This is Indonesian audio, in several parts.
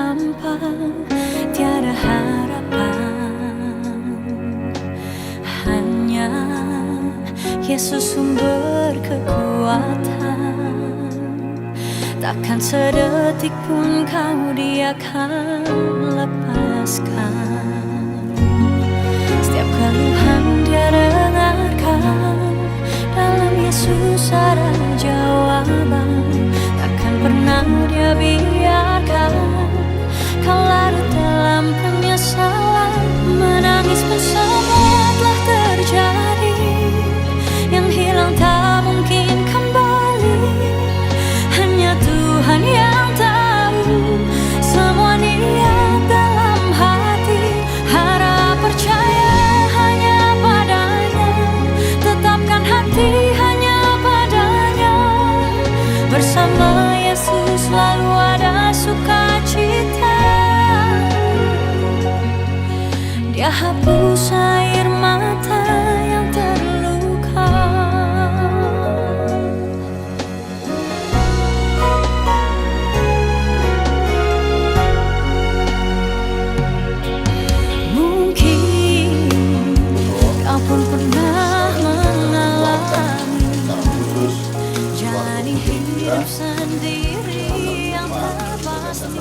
hampa, tiada harapan. Hanya Yesus sumber kekuatan. Takkan sedetik pun kau Dia akan lepaskan. Setiap keluhan Dia dengarkan, dalam Yesus ada jawaban. Takkan pernah Dia biarkan kau larut dalam penyesalan. Menangis pun semua telah terjadi, yang hilang tak mungkin kembali. Hanya Tuhan yang tahu semua niat dalam hati. Harap percaya hanya padanya, tetapkan hati hanya padanya. Bersama Yesus selalu ada sukacita. Dia hapus air mata yang terluka. Mungkin kau pun pernah mengalami jalani hidup sendiri yang tak pasti.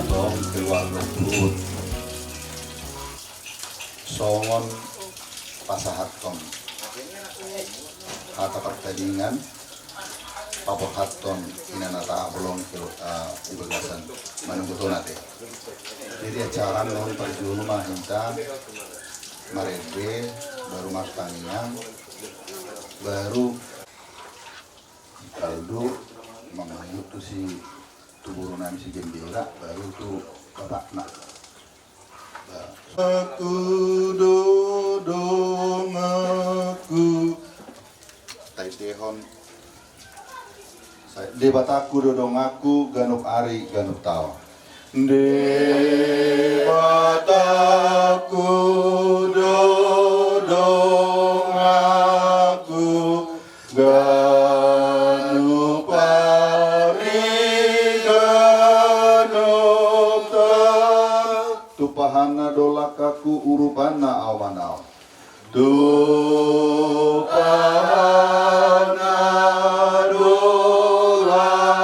Songon pasahaton hata pertandingan papohaton inanata bolong ibagasan manungguto nate. Jadi acara non perjuru mahinta marebe baru makannya baru kaldu mamahut tu si tuburunan si gembira baru tu bapak nak. Aku dodong aku taitehon debataku dodong aku ganuk ari ganuk tao debataku dodong aku ganuk ari ganuk tao tupahana dolakaku urupana awanau tupahana dolakaku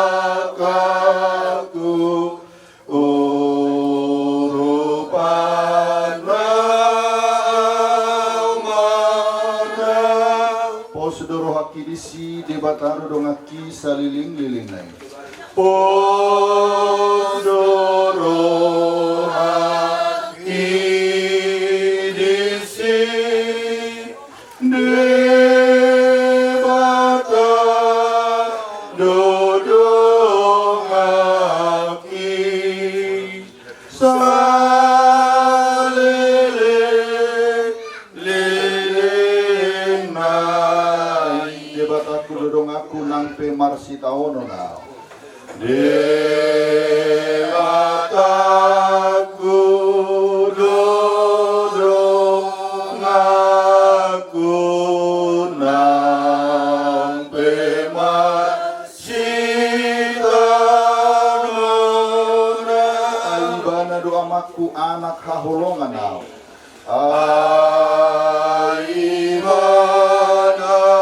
urupana awanau posdoro haki disi debataru dongaki saliling-liling nai posdoro marsitaono na debataku dodong aku nampe marsitaono na aibana doamaku anak haholongan nao aibana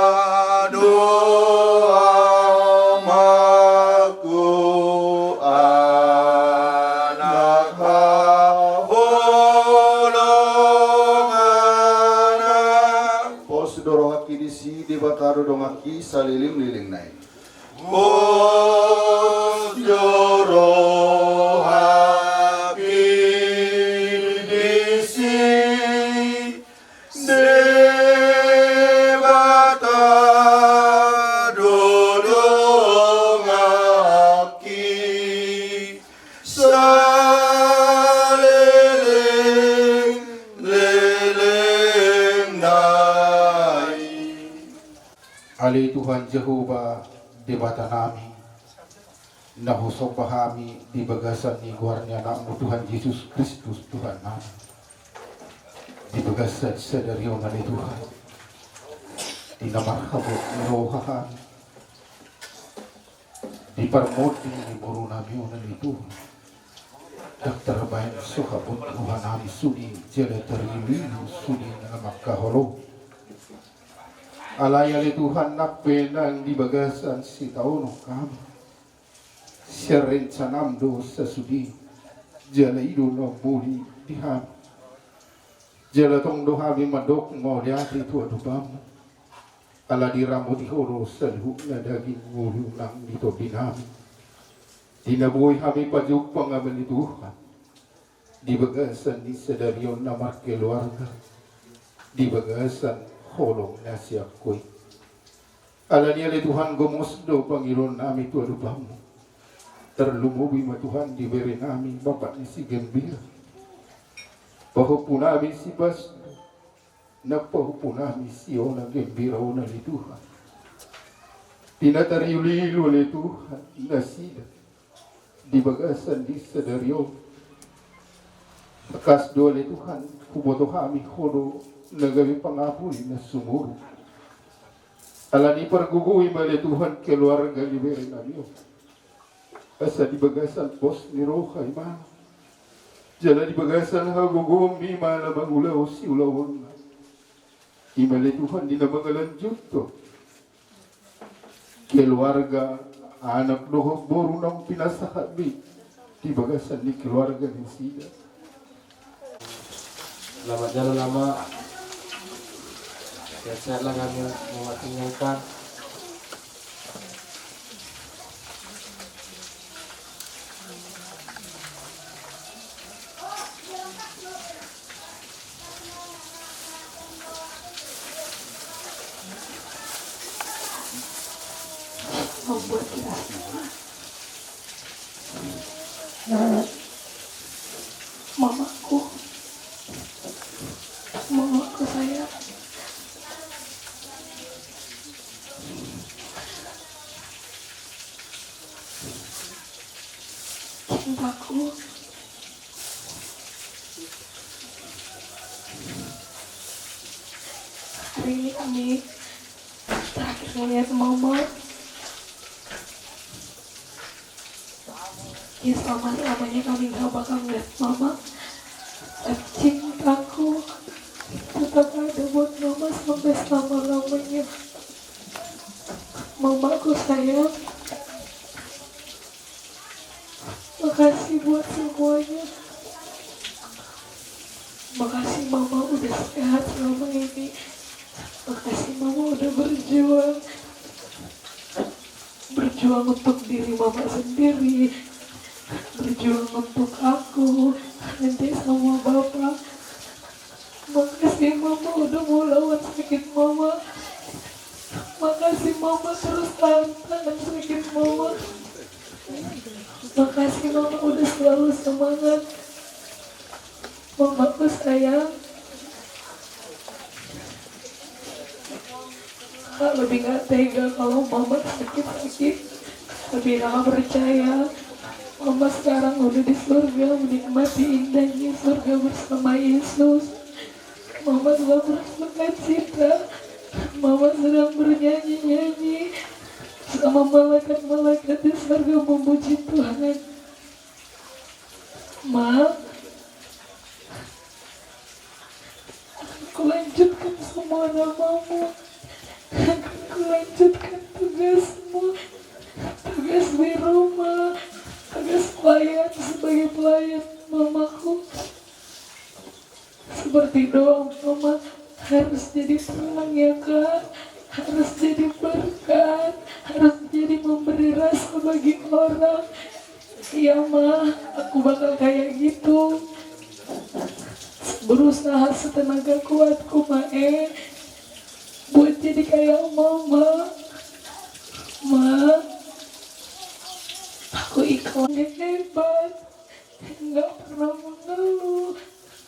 debataru dongaki saliling-liling nai posdoro haki disi debataru dongaki saliling-liling nai. Ali Tuhan Jehovah debata nami nahusok pahami di bagasan ni guarnya nakmu Tuhan Yesus Kristus Tuhan nami di bagasan sadarionan ni Tuhan di nama habut rohahan di parmoti ni buru nami onan ni Tuhan Dr. Bayan Suhabun Tuhanami Sudi Jala Terililu Sudi Namakkah Holo Alayali Tuhan napenang di bagasan si tauno kami Serencanam dosa sudi Jala idu no muli diham Jala tong dohami madok mau liati tu adubamu Ala diramu di horo salhu na daging ngulu nang dito dinami Dinabuhay kami pajuk pangaban Tuhan di bagasan di sedarion namar keluarga di bagasan holong nasiak koi ala niya Tuhan gomosdo Panginoon nami tu adubamu terlumubi ma Tuhan diberi nami bapak ni si gembira pahupunami si bas na pahupunami si ona gembira ona ni Tuhan tinatariulilu oleh Tuhan nasida di bagasan di sedario bekas dole Tuhan kuboto kami hodo nagawi pangapuri na sumuro alani pergugui male Tuhan keluarga liberi nami asa di bagasan pos ni roha imana jala di bagasan hagugum di mana bangulaw si ulawon imale Tuhan di namangalanjut to keluarga anak dohok boru nang pinasahabi di bagasan di keluarga ni sida. Selamat jalan lama. Sehat-sehat lah kami mengatinyakan. Membuat kita mamaku sayang, cintaku, hari ini kami terakhir melihat mama. Ya selama-lamanya kami gak bakal ngeliat mama. Tapi cintaku tetap ada buat mama sampai selama-lamanya. Mamaku sayang, makasih buat semuanya. Makasih mama udah sehat selama ini. Makasih mama udah berjuang untuk diri mama sendiri, berjuang untuk aku, nanti sama bapak. Makasih mama udah mau lawan sakit mama. Makasih mama terus tahan sakit mama. Makasih mama udah selalu semangat. Mamaku sayang. Kak lebih gak tega kalau mama sakit-sakit. Lebih gak percaya mama sekarang udah di surga, menikmati indahnya surga bersama Yesus. Mama sedang bersukacita. Mama sedang bernyanyi-nyanyi sama malaikat-malaikat di surga memuji Tuhan. Ma, aku lanjutkan semua namamu. Aku lanjutkan tugasmu, tugas di rumah, tugas pelayan sebagai pelayan mamaku. Seperti doa mama harus jadi terang ya Kak, harus jadi berkat, harus jadi memberi rasa bagi orang. Iya Ma, aku bakal kayak gitu. Berusaha setenaga kuatku Mae buat jadi kayak mama. Ma, aku ikhlas hebat, nggak pernah mengeluh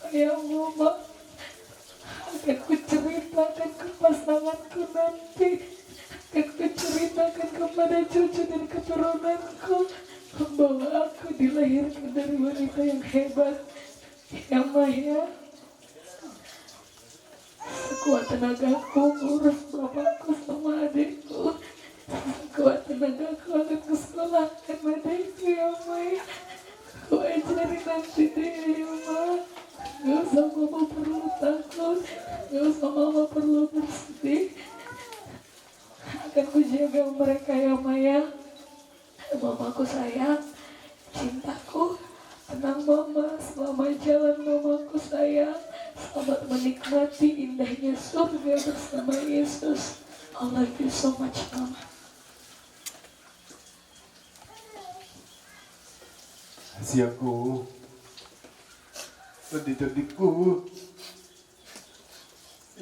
kayak mama. Akan ku ceritakan ke pasanganku nanti, akan ku ceritakan kepada cucu dan keturunanku bahwa aku dilahirkan dari wanita yang hebat. Ya Ma ya, sekuat tenagaku ngurus bapakku sama adikku, sekuat tenagaku akan ku sekolahkan adikku ya Ma ya. Ku ajarin nanti deh ya Ma. Gak usah mama perlu takut, gak usah mama perlu bersedih. Akan kujaga mereka ya Maya. Mamaku sayang, cintaku, tenang mama, selamat jalan mamaku sayang. Selamat menikmati indahnya surga bersama Yesus. I love you so much mama. Siangku, sedih-sedihku,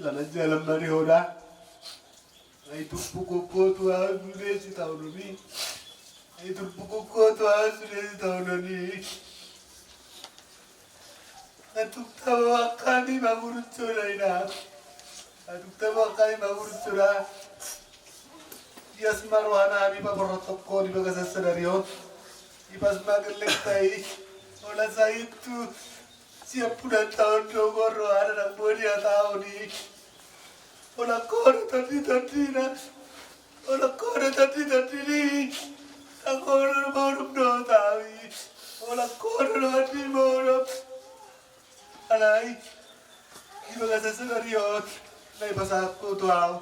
ilana jalan dari hoda. Itu bukuku Tuhan sudah si tahun ini. Itu bukuku Tuhan sudah si tahun ini. Atuk tawa kami mangurut surah ina. Atuk tawa kami mangurut surah. Yas marwana abi paparotoko di bagas sadario. Ipas magelek tai. Ola saya itu siap udah tahun dogoro ada nak bodia tahun ini. Ola kore tadi na. Ola kore tadi ni. Aku orang baru dah tahu. Ola kore tadi baru. Alay, iba kasi sa nariot, naibasa ako to ako.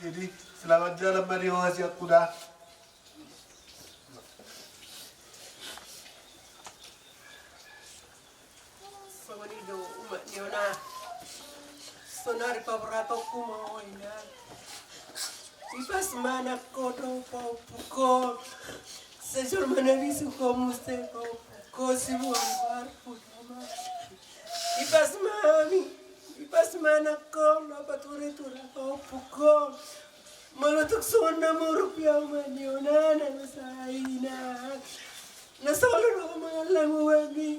Jadi, selamat jalan mariho kasi ako na. Pamanido, umat niyo na. Sonari pabrato ko mo ina. Ipas manak ko to po. Sejur manabisu ko muste ko si buang barpo tama. Ipas manak ko napature-ture ko po. Malutok sona mo rupiah manyo na nasaina. Nasolo na kumalang wagi.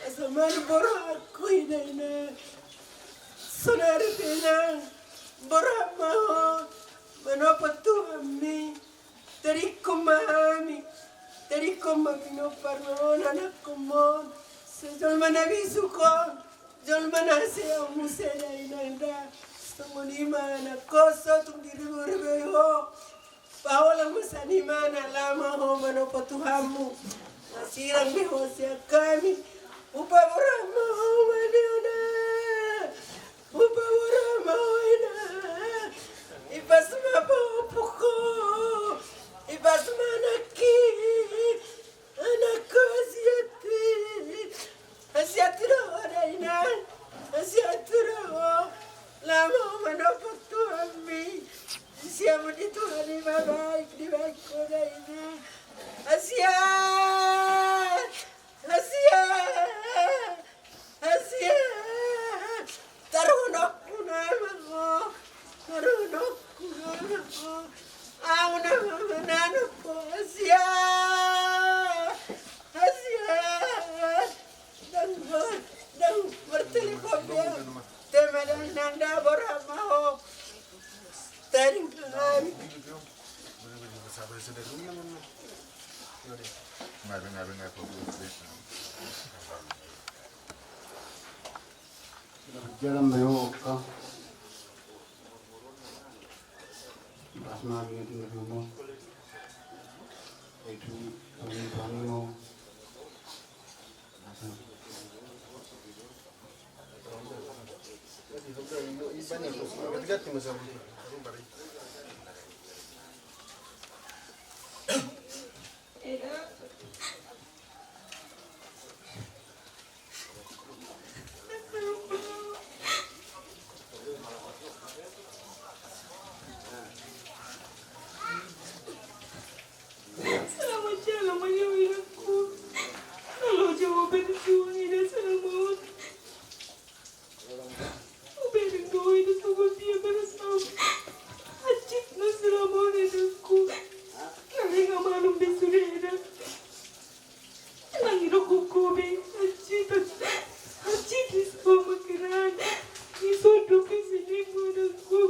Asamar boro ako ina. Sonari pinang boro maho. Manopatu ami. Dari kumami. Dari kumagno parno anak kumon. Sejol manabisu ko. Jol manase musera inanda. Sumuni mana koso tung diribeho. Bawala musani mana lama ho manopatuhamu. Nasirang beho siya kami. Upawarama ho maniona. Upawarama ho ina. Ipas mapupuko. Ipas manaki. Anakku asiati. Asiati ada ina. Asiati lama manopatu ami. Siapa di Tuhan di baik koda ina. Asiat. Tarunokku namaku. Aku namaku Asiat. Dan bertelepon dia. Teman nanda boramaho. Taring kami. Jalan bayo ka. Pas nabi itu ngomong. Itu kami mau. Selamat jalan menyuiraku. Kalau jawaban Tuhan ini selamat. Ubedin doa itu sungguh dia bersama. Acik na selamat hidupku. Nanti nggak malum besureda. Nanti aku kobe. Acik di semua makanan. Isodok di sini mudaku.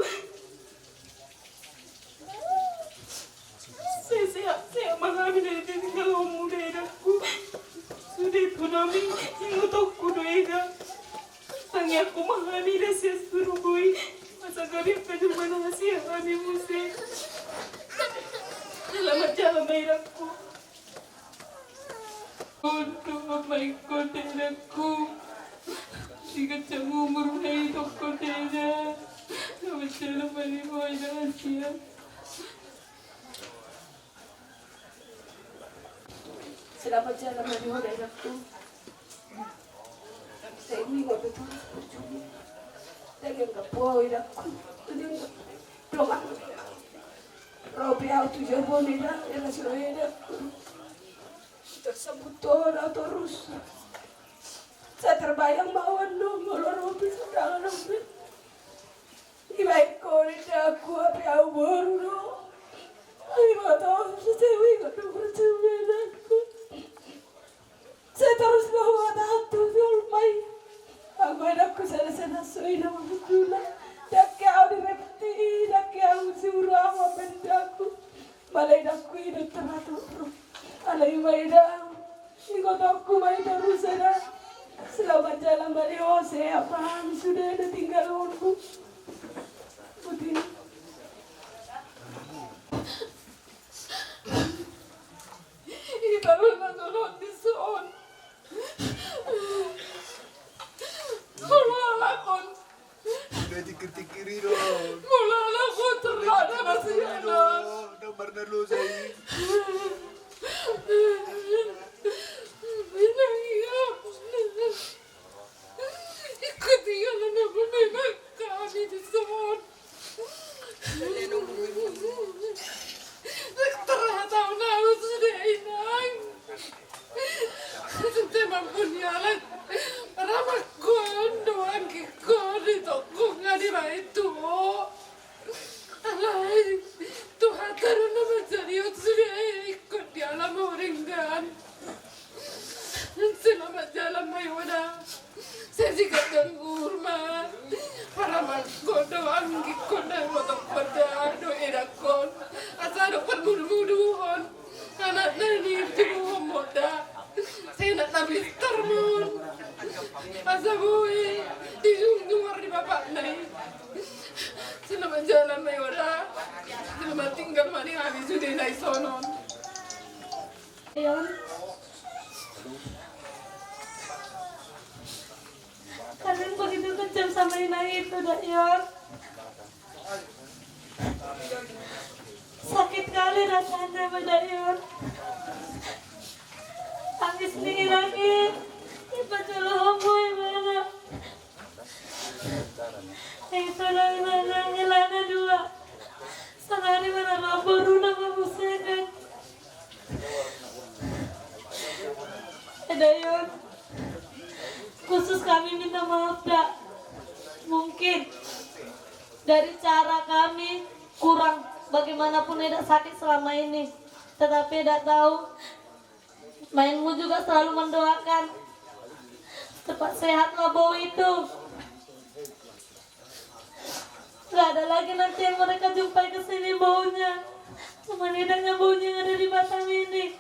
Saya mengambil dari tinggal muda hidupku. Sudah tunami yang untuk kudu ega. Tangi aku mengambil rahasia suruh boy. Masa kami penuh rahasia kami musik. Selamat jalan hidupku. Untuk memaikkan dadaku jika umur itu kodenya sama jalan balik Asia. Selamat jalan balik dadaku. Saya ini nggak betul berjumpa. Saya nggak boleh dadaku. Ini nggak pelan. Robi auto jabon ida, ela sudah tersebut orang terus. Saya terbayang bahwa nomor Robi sudah Robi. Ibai korida aku api awal no. Ibai tahu sesuatu nggak berjumpa aku. Saya terus bawa tato filmai. Aku sana soi nama betul. Dak kau direpeti, dak kau surah apa bendaku. Balai dakku itu teratur. Alai maida, ikut aku maida rusana. Selamat jalan balik saya apa sudah ada tinggal ungu. Putih. Kita lunas orang di son. Mulalakan. Udah dikir-kiri dong. Mulalakan terada masih ada. Nomor lu saya. Ketinggalan aku nenek kami di son. Ternyata aku sudah inang. Sudah mampu nyalan. Ramah doang kikon itu nggak itu. Alay, Tuhan taruh nama jadi sudah ikut di alam orang dan. Selamat jalan Maywana. Saya juga ganggur mah. Para makon doang kikon dan motok pada doerakon. Asal dokter mudu-muduhon. Anak nani itu moda. Saya nak nabi termun. Asa boy dijungjung di bapak nai. Selamat jalan Maywana. Selamat tinggal mari habis sudah naik sonon. Kalian begitu kejam sama Ina itu, Dayon. Sakit kali rasanya, Mbak Dayon. Tangis nih lagi. Iba jolo homo mana? Itu lagi mana ngelana dua. Sanari mana baru nama musekan. Dayon. Khusus kami minta maaf, Dak. Mungkin dari cara kami kurang bagaimanapun Eda sakit selama ini. Tetapi Eda tahu mainmu juga selalu mendoakan cepat sehatlah bau itu. Gak ada lagi nanti yang mereka jumpai kesini baunya. Cuma Edanya baunya yang ada di Batam ini.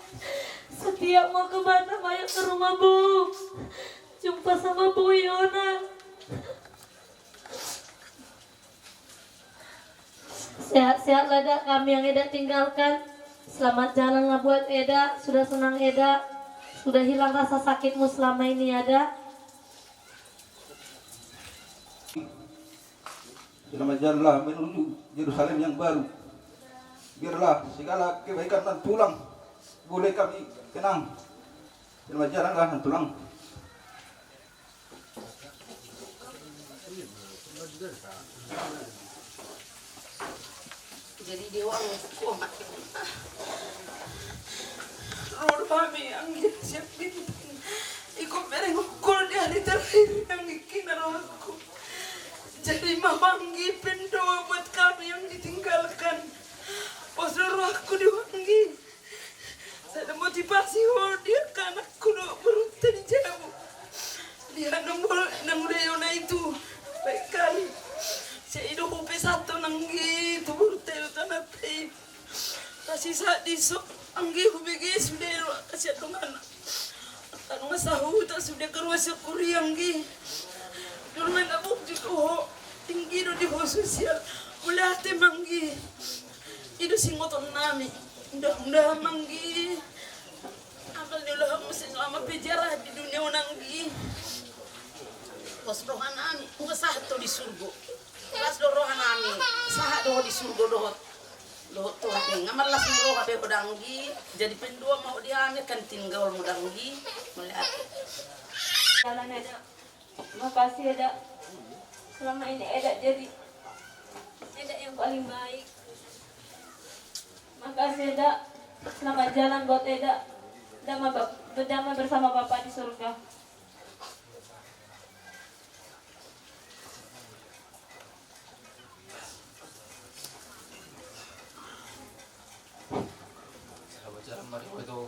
Setiap mau ke Batam ayo ke rumah Bu. Jumpa sama Bu Yona. Sehat-sehatlah Eda, kami yang Eda tinggalkan. Selamat jalan lah buat Eda. Sudah senang Eda. Sudah hilang rasa sakitmu selama ini ada. Selamat jalanlah menuju Yerusalem yang baru. Biarlah segala kebaikan dan tulang boleh kami kenang. Selamat jalanlah dan tulang. Jadi dewa kuat. Ror mami ang siap din. Ikut mereng ukul di hari terakhir yang bikin aku. Jadi mamanggi pendoa buat kami yang ditinggalkan. Pas aku diwangi. Saya ada motivasi dia kan aku beruntung jauh. Dia nang Leona itu baik kali. Saya hidup satu nanggi tu bertel tanah pay. Kasih saat disok anggi hubigi sudah kasih tungan. Tanung sahu tak sudah keruas sekuri anggi. Dulu main abuk juga tinggi do di sosial. Mulai hati manggi. Itu singoton nami. Mudah-mudahan manggi. Amal diulah selama pejarah di dunia unanggi. Pas rohanami, sah to di surga. Pas do rohanami, sah do di surga dohot. Dohot to hati ngamar las ni roha be odanggi. Jadi pendua mau diane kan tinggal mudanggi melihat. Jalan Eda, makasih Eda. Selama ini Eda jadi Eda yang paling baik. Makasih Eda. Selamat jalan buat Eda. Berdamai bersama Bapak di surga. Sahabat jalan mari itu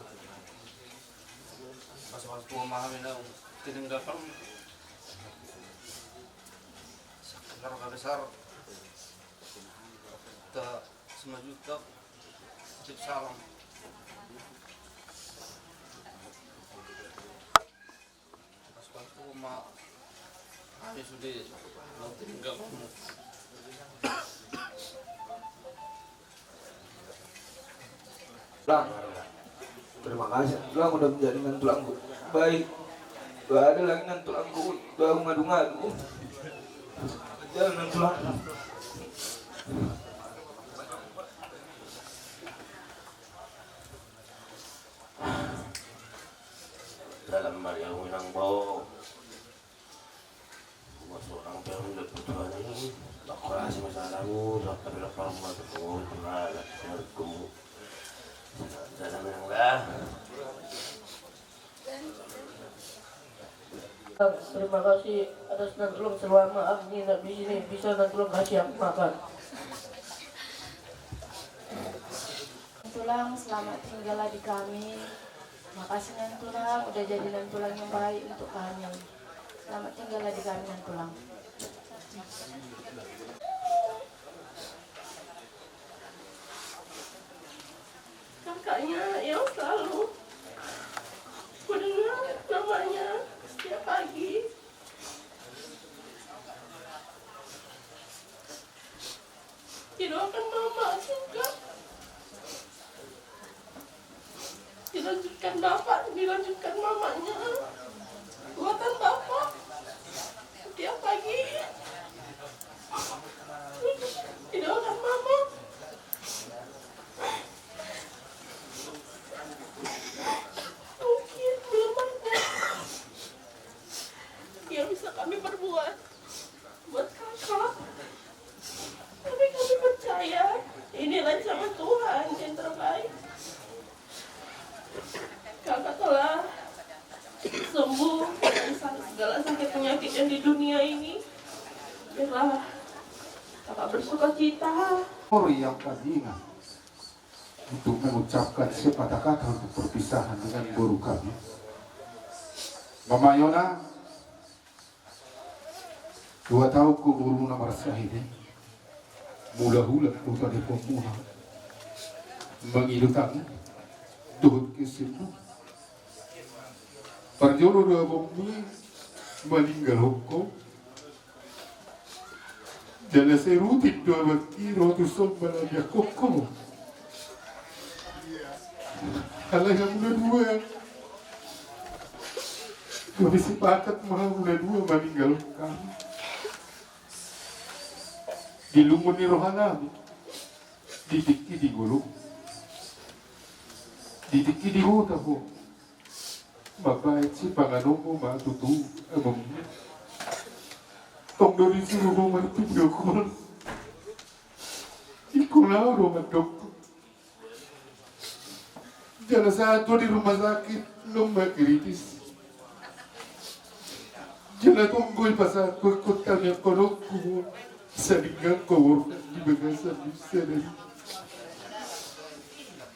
masuk-masuk memahami na tininggalkan sakit besar kita semua juta tip salam masuk-masuk memahami sudah tininggalkan. Tulang, terima kasih. Tulang udah menjadikan tulangku baik. Gak ada lagi nan tulangku udah ngadu-ngadu. Jangan tulang. Dalam Maria Unang Bau, seorang pemilik Tuhan ini, tak kurasi masalahmu, tak perlu kamu bertemu dengan menurutmu. Dalam menanglah. Terima kasih atas tolong selama aku tidak di sini bisa tolong kasih aku makan. Tulang selamat tinggallah di kami. Makasih Nan Tulang udah jadi Nan Tulang yang baik untuk kami. Selamat tinggallah di kami Nan Tulang. Kakaknya yang selalu mendengar namanya setiap pagi. Didoakan mama juga. Dilanjutkan bapak, dilanjutkan mamanya. Buatan bapak setiap pagi. Didoakan mama. Mungkin belum ada yang bisa kami perbuat buat kakak, tapi kami percaya inilah sama Tuhan yang terbaik. Kakak telah sembuh dari segala sakit penyakit yang di dunia ini. Biarlah kakak bersuka cita. Orang yang tadinya untuk mengucapkan sepatah kata untuk perpisahan dengan guru kami, Mama Yona, 2 tahun ku guru nomor sahidi, mula-hula lupa di pemula, mengilutang, tuhut kesimpu, perjuru 2 bumi, meninggal hukum, jala serutin 2 bakti, rotu sombala dia koko. Kalau yang udah 2 kami sepakat mahal udah 2 meninggal kami di lumun ni rohanami didikki di gulung didikki di huta po mabait si panganong matutu among tong dari suruh mo manipid ko ikunaw romadok. Jala satu di rumah sakit lomba kritis. Jala tunggu pasal ikut kami kolokku saringan kau di bagasan di sana.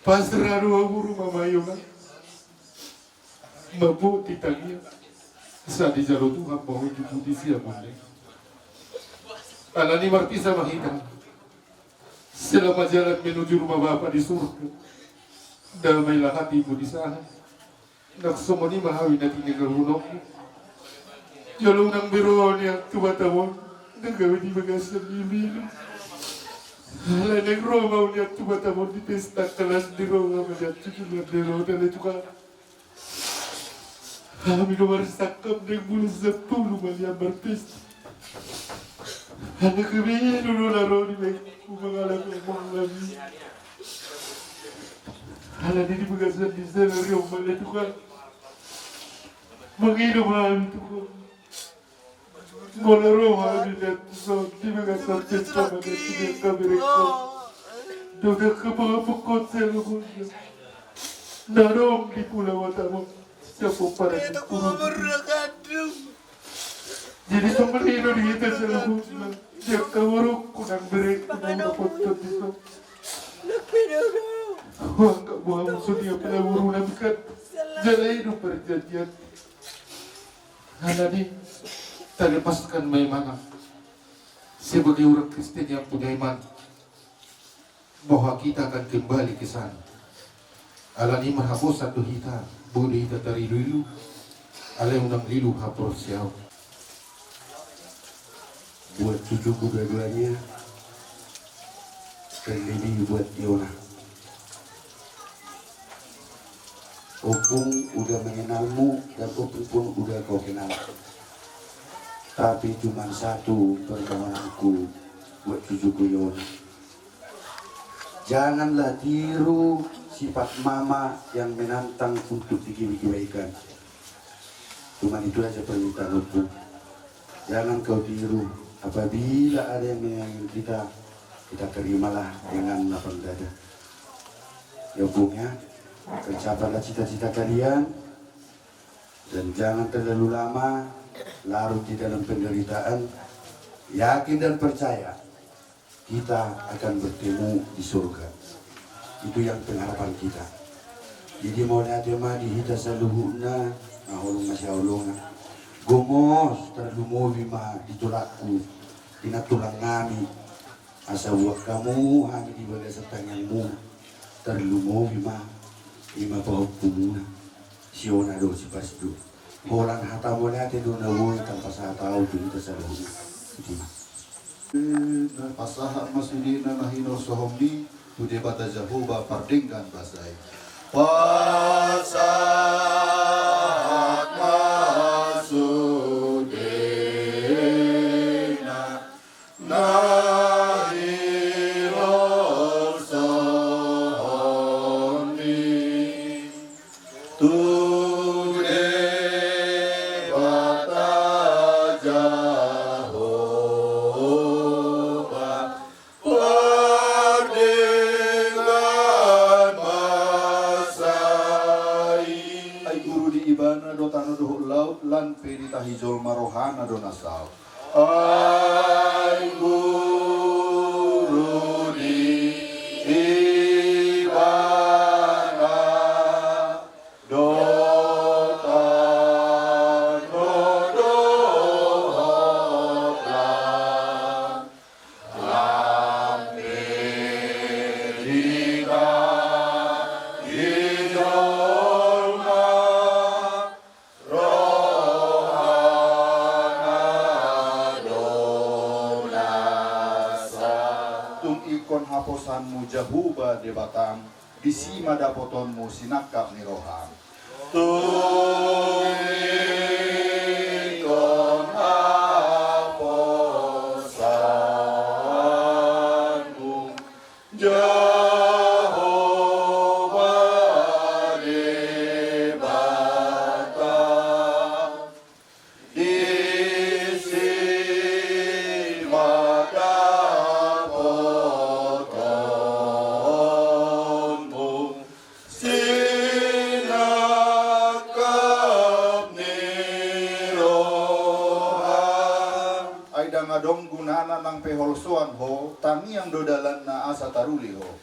Pasrah ruang Mama Yona mabuk ditanya saat di jalur Tuhan mau dipuji siapa ni. Alani marpisa mahidang selama jalan menuju rumah Bapa di surga. Damailah hatimu di sana. Naksomoni mahawi na tinagahunok mo. Jalong ng biroon yang tumatawag. Nagawin di bagasan ni Milo. Hala nagromaw niya tumatawag di pesta kalas di Roma. Magyat chukulat di Roma na ito ka. Kami nomor sakam ng mula sa pulo maliyang martis. Anak kami dulu laro di mengalami mengalami. Ala di bagasan di sana rio malah Tuhan. Mengidu kami Tuhan. Molaro kami dan Tuhan di bagasan pesta pada tidak kami rekod. Doa ke mga pukot sa lubunya. Narong di pulau Watamu. Siapa para Ito ko mamaragado. Jadi sumalino dito sa lubunya. Dia kawarok ko ng break ko ng napuntot dito. Huwag ka buha mo sa niya palawarunan ka. Jalay no perjanjian. Halani, talepaskan may mana. Sebagai orang Kristen yang punya iman, bahwa kita akan kembali ke sana. Alani menghapus satu hita, boleh hita dari dulu. Alai undang lilu hapus siau. Buat cucuku dua-duanya, dan ini buat Yona. Opung udah mengenalmu dan Opung pun udah kau kenal. Tapi cuma satu permohonanku buat cucuku Yona. Janganlah tiru sifat mama yang menantang untuk dikebaikan. Cuma itu aja permintaan Opung. Jangan kau tiru. Apabila ada yang menyayangin kita terimalah dengan lapang dada. Ya Bung ya, tercapailah cita-cita kalian dan jangan terlalu lama larut di dalam penderitaan. Yakin dan percaya kita akan bertemu di surga. Itu yang pengharapan kita. Jadi mau lihat di hita saluhuna, ngahulung masya Allah. Gomos terlalu mah ditolakku, tina tulang ngami. Asa buat kamu kami di bagai setanganmu terlalu mah lima pahuk pumuna. Siona do si pasdu. Holang hata boleh ate do na woi tanpa sa tahu tu kita saluhuna. Pasaha masudina nahino sohomni tu debata Jehovah pardingkan basai. Pasahat masudina nahino sohomni tu debata Jehovah pardingkan basai. Ay guru di ibana do tano do laut lan pedita hijol marohana do nasal. Ay guru di ibana do tano do hotlan lan pedita hijol marohana do nasal. Tung ikon haposanmu Jehovah de Batam, disima dapotonmu sinakap ni rohan. Tung ikon haposanmu Jehovah de Batam, disima dapotonmu sinakap ni rohan. Ay dangadong gunana ng peholsoan ho, taniang dodalan na asa taruli ho.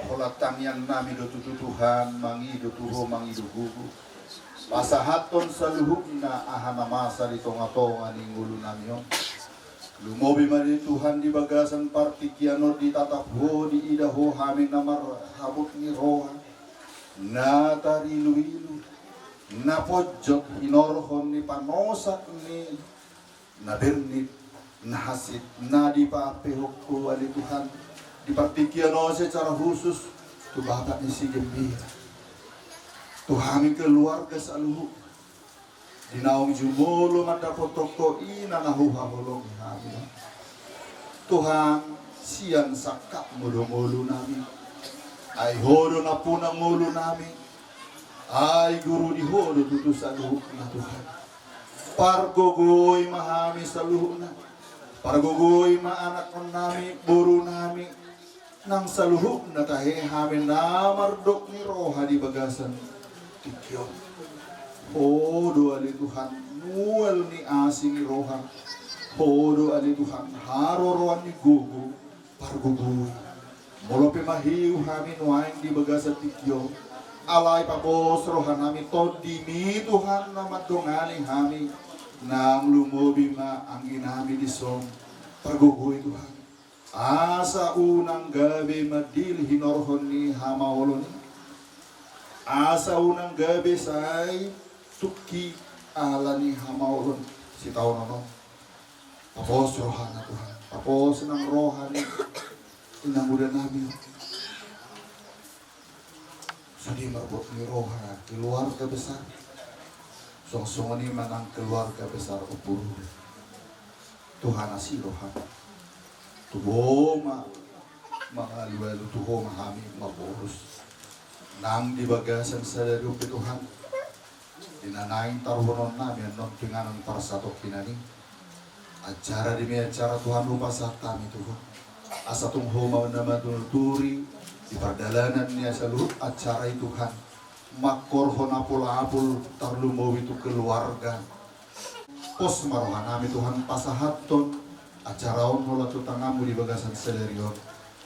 Holat taniang nami do tututuhan, mangido tuho, mangido gugu. Pasahaton sa luhub na ahanamasa di tonga-tonga ning ulo namin. Lumobi man di Tuhan di bagasan partikiano di tatapho di idaho hamin na marhabot ni rohan. Na tarilu-ilu, na podjok hinorhon ni panosak ni nabernit, nahasit, na di paapehok ko ali Tuhan. Di partikiano secara khusus, tu bapak ni si gembira. Tuhan keluarga saluhu dinaung jumolo mata potoko ina nahu hamolong nami. Tuhan siang sakak mulu-mulu nami. Ai hodo na puna mulu nami. Ai guru di hodo tutu saluhu na Tuhan. Pargogoy mahami saluhu na. Pargogoy ma anak nami buru nami. Nang saluhu na tahe hamin na mardok ni roha di bagasan tikyo. Hodo ali Tuhan nual ni asing roha. Hodo ali Tuhan haroroan ni gugu pargugu. Molope mahiu hamin wain di bagasan tikyo. Alay papos roha nami todi mi Tuhan nama dongani hami. Nang lumobi ma angin hami di som pargugu Tuhan. Asa unang gabi madil hinorhon ni hamaolon. Asa unang gabi say tuki alani hamaolon. Si taon ano? Tapos rohana Tuhan. Tapos ng rohani inang muda namin. Sudi marbot ni rohana keluarga besar. Song-song ni manang keluarga besar upuru. Tuhan asi rohana. Tuho mga luwelo tuho mahami maboros nang di bagasan sa darupi Tuhan dinanaing taruhonon namin non pinganan para sa kinani acara di acara Tuhan lupa sa kami Tuhan asa tungho naman tunuturi di perdalanan niya sa luhut acara Tuhan makorhon apul-apul tarlumaw itu keluarga pos marohan namin Tuhan pasahaton acaraon mula tutangamu di bagasan selerion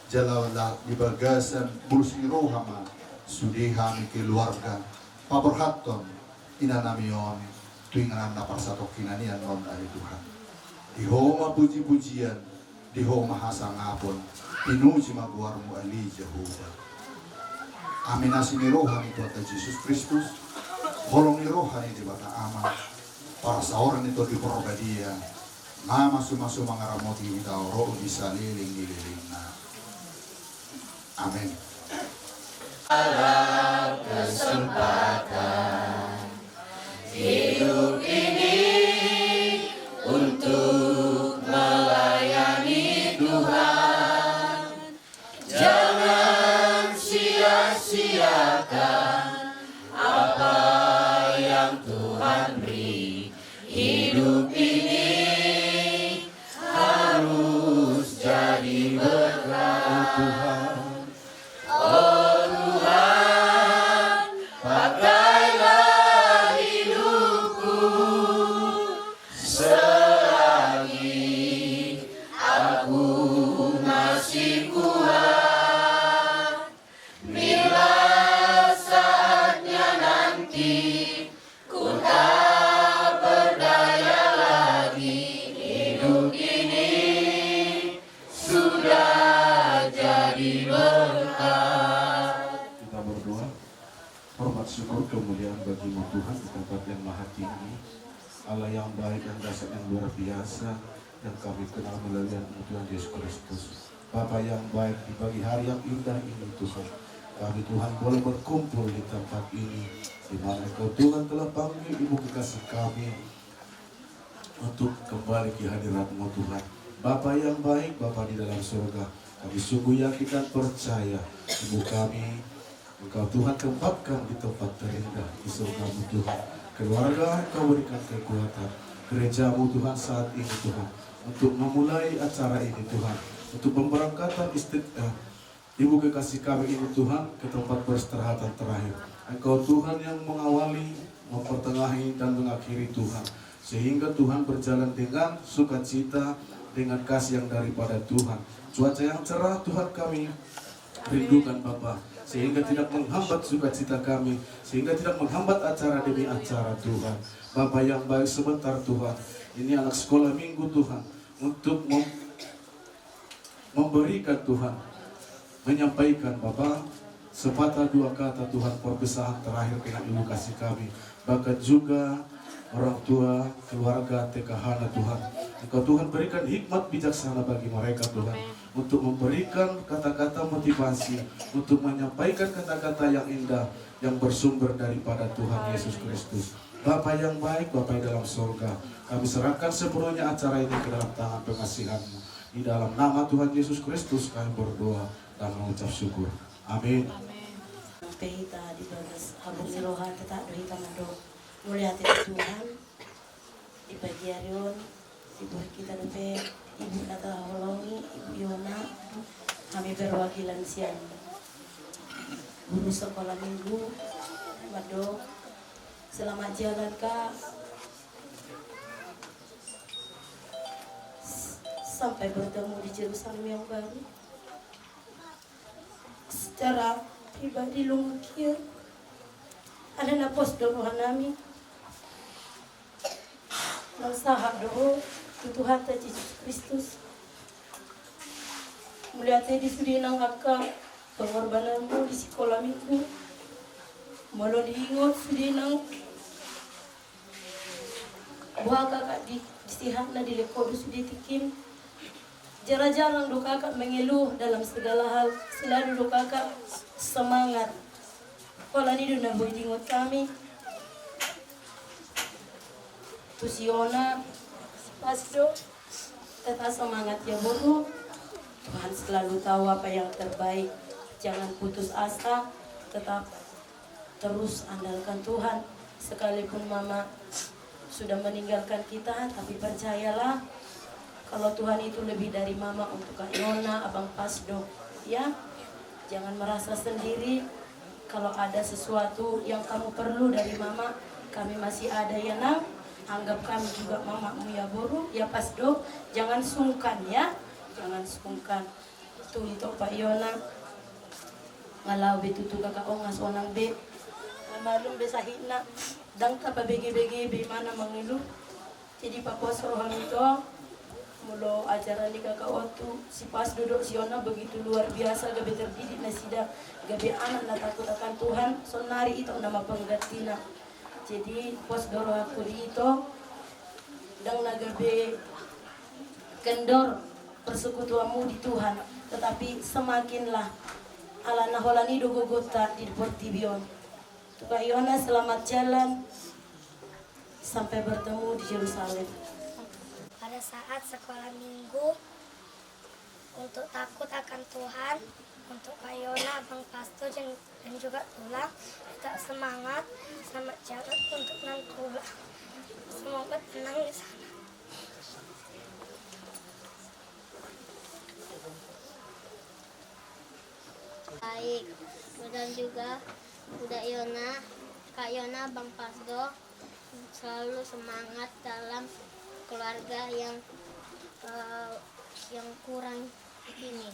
jalawala di bagasan bulsi rohama sudihami keluarga paperhaton inanamion tuingan na parsatok kinanian non ali Tuhan di homa puji-pujian di homa hasangapon pinuji maguarmu ali Jehovah amin asini rohani Tuhan Yesus Kristus holong ni rohani di bata ama para saoran itu di Purbadia Mama sumasu mangaramoti kita roh bisa liling na. Amin. Dalam kesempatan hidup ini untuk melayani Tuhan, jangan sia-siakan apa yang Tuhan beri. Hidup ini harus jadi berkat. Oh Tuhan, pakailah hidupku selagi aku masih kuat. Bila saatnya nanti ku tak berdaya lagi, hidup ini sudah jadi berkat. Kita berdoa, hormat syukur kemuliaan bagimu Tuhan di tempat yang maha tinggi, Allah yang baik dan dasar yang luar biasa yang kami kenal melalui Tuhan Yesus Kristus. Bapa yang baik di pagi hari yang indah ini Tuhan, kami Tuhan boleh berkumpul di tempat ini, di mana Kau Tuhan telah panggil ibu kekasih kami untuk kembali ke hadirat-Mu Tuhan. Bapa yang baik, Bapa di dalam surga, kami sungguh yakin dan percaya ibu kami Engkau Tuhan tempatkan di tempat terindah di surga-Mu Tuhan. Keluarga Kau berikan kekuatan, gereja-Mu Tuhan saat ini Tuhan, untuk memulai acara ini Tuhan, untuk pemberangkatan ibu kekasih kami ini Tuhan ke tempat peristirahatan terakhir. Engkau Tuhan yang mengawali, mempertengahi dan mengakhiri Tuhan, sehingga Tuhan berjalan dengan sukacita, dengan kasih yang daripada Tuhan. Cuaca yang cerah Tuhan kami rindukan Bapa, sehingga tidak menghambat sukacita kami, sehingga tidak menghambat acara demi acara Tuhan. Bapa yang baik, sebentar Tuhan, ini anak sekolah minggu Tuhan, untuk memberikan Tuhan, menyampaikan Bapa sepatah dua kata Tuhan perpisahan terakhir dengan ibu kasih kami, bahkan juga orang tua, keluarga TK Hana Tuhan. Engkau Tuhan berikan hikmat bijaksana bagi mereka Tuhan, untuk memberikan kata-kata motivasi, untuk menyampaikan kata-kata yang indah, yang bersumber daripada Tuhan Yesus Kristus. Bapa yang baik, Bapa yang dalam surga, kami serahkan sepenuhnya acara ini ke dalam tangan pengasihan-Mu. Di dalam nama Tuhan Yesus Kristus kami berdoa dan mengucap syukur. Amin. Pehita di bagas habung iloha kita dohita mando mulia Tuhan di pagi hari ibu kita dope ibu kata holongi ibu Yona kami perwakilan siang guru sekolah minggu mado selamat jalan kak sampai bertemu di Yerusalem yang baru secara pribadi lumukir ada na pos doa nami nang sahab doa Tuhan Yesus Kristus melihat di sudi nang aka pengorbananmu di sekolah minggu malu diingat sudi nang buah kakak di istihad na di lekor sudi tikim jarang-jarang do kakak mengeluh dalam segala hal, selalu do kakak semangat. Kalau ni do na boy dingot kami. Tusiona Pasdo tetap semangat ya bodoh. Tuhan selalu tahu apa yang terbaik. Jangan putus asa, tetap terus andalkan Tuhan. Sekalipun mama sudah meninggalkan kita, tapi percayalah kalau Tuhan itu lebih dari mama untuk Kak Yona, Abang Pasdo, ya. Jangan merasa sendiri. Kalau ada sesuatu yang kamu perlu dari mama, kami masih ada ya nang. Anggap kami juga mamamu ya boru, ya Pasdo. Jangan sungkan ya, jangan sungkan. Itu untuk Pak Yona. Ngalau betutu kakak ongas onang be. Malum besahina. Dang tapa bege-bege be mana mengeluh. Jadi Pak Pos rohang itu mulo acara ni kakak waktu si Pas duduk si Yona begitu luar biasa, gabe terdidik na sida, gabe anak na takut akan Tuhan. Sonari itu nama penggantina. Jadi pos doro aku di itu dang na gabe kendor persekutuanmu di Tuhan, tetapi semakinlah ala na holani do gogota di Portibion. Tukak Yona selamat jalan sampai bertemu di Yerusalem. Pada saat sekolah minggu, untuk takut akan Tuhan, untuk Kak Yona, Bang Pasto, dan juga Tulang, tetap semangat, selamat jalan untuk Nang Tulang. Semoga tenang di sana. Baik, dan juga Budak Yona, Kak Yona, Bang Pasto, selalu semangat dalam keluarga yang kurang ini.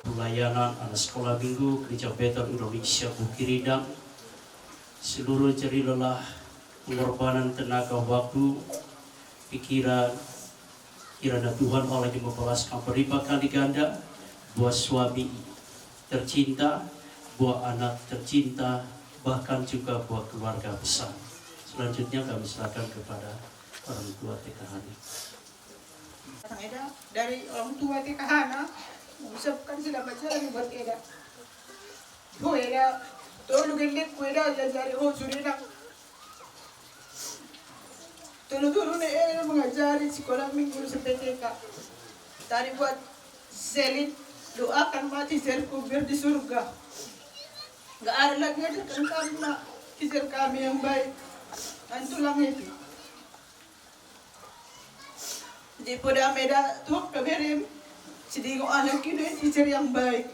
Pelayanan anak sekolah minggu Gereja Bethel Indonesia Bukiridang, seluruh jerih lelah, pengorbanan tenaga waktu, pikiran, kiranya Tuhan Allah yang membalaskan berlipat kali ganda buat suami tercinta, buat anak tercinta, bahkan juga buat keluarga besar. Selanjutnya kami silakan kepada orang tua TKH. Dari orang tua TKH mengucapkan selamat jalan buat Eda. Oh Eda, tolong gelek Eda jajari surina. Tolong Eda mengajari sekolah minggu SPTK. Tadi buat Selin doakan mati serku biar di surga. Gak ada lagi ajarkan kami nak teacher kami yang baik. Dan tulang itu. Di pada meda tuh keberim. Jadi anak ini teacher yang baik.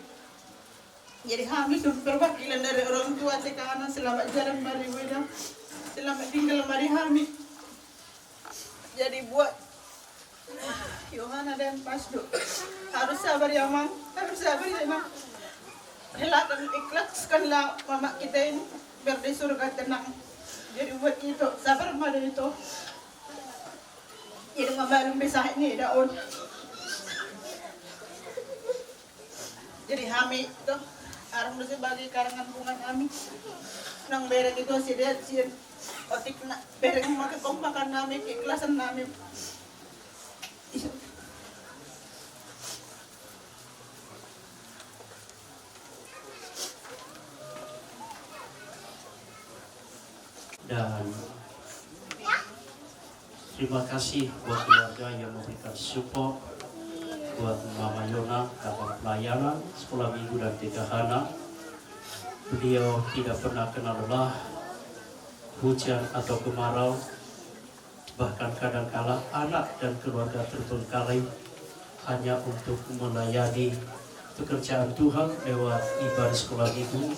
Jadi kami perwakilan dari orang tua TKH selamat jalan mari weda. Selamat tinggal mari kami. Jadi buat Yohana dan Pasdo harus sabar ya Mang, harus sabar ya Mang. Helakan ikhlaskanlah mama kita ini biar di surga tenang. Jadi buat itu sabar pada itu. Jadi mabalum bisa ini daun. Jadi kami itu Arang dosa bagi karangan bunga kami. Nang bereng itu si dia si otik na bereng makan namin, keikhlasan namin. Dan terima kasih buat keluarga yang memberikan support buat Mama Yona dalam pelayanan sekolah minggu dan TK Beliau tidak pernah kenal lelah, hujan atau kemarau, bahkan kadang-kala anak dan keluarga terbengkalai hanya untuk melayani pekerjaan Tuhan lewat ibadah sekolah minggu,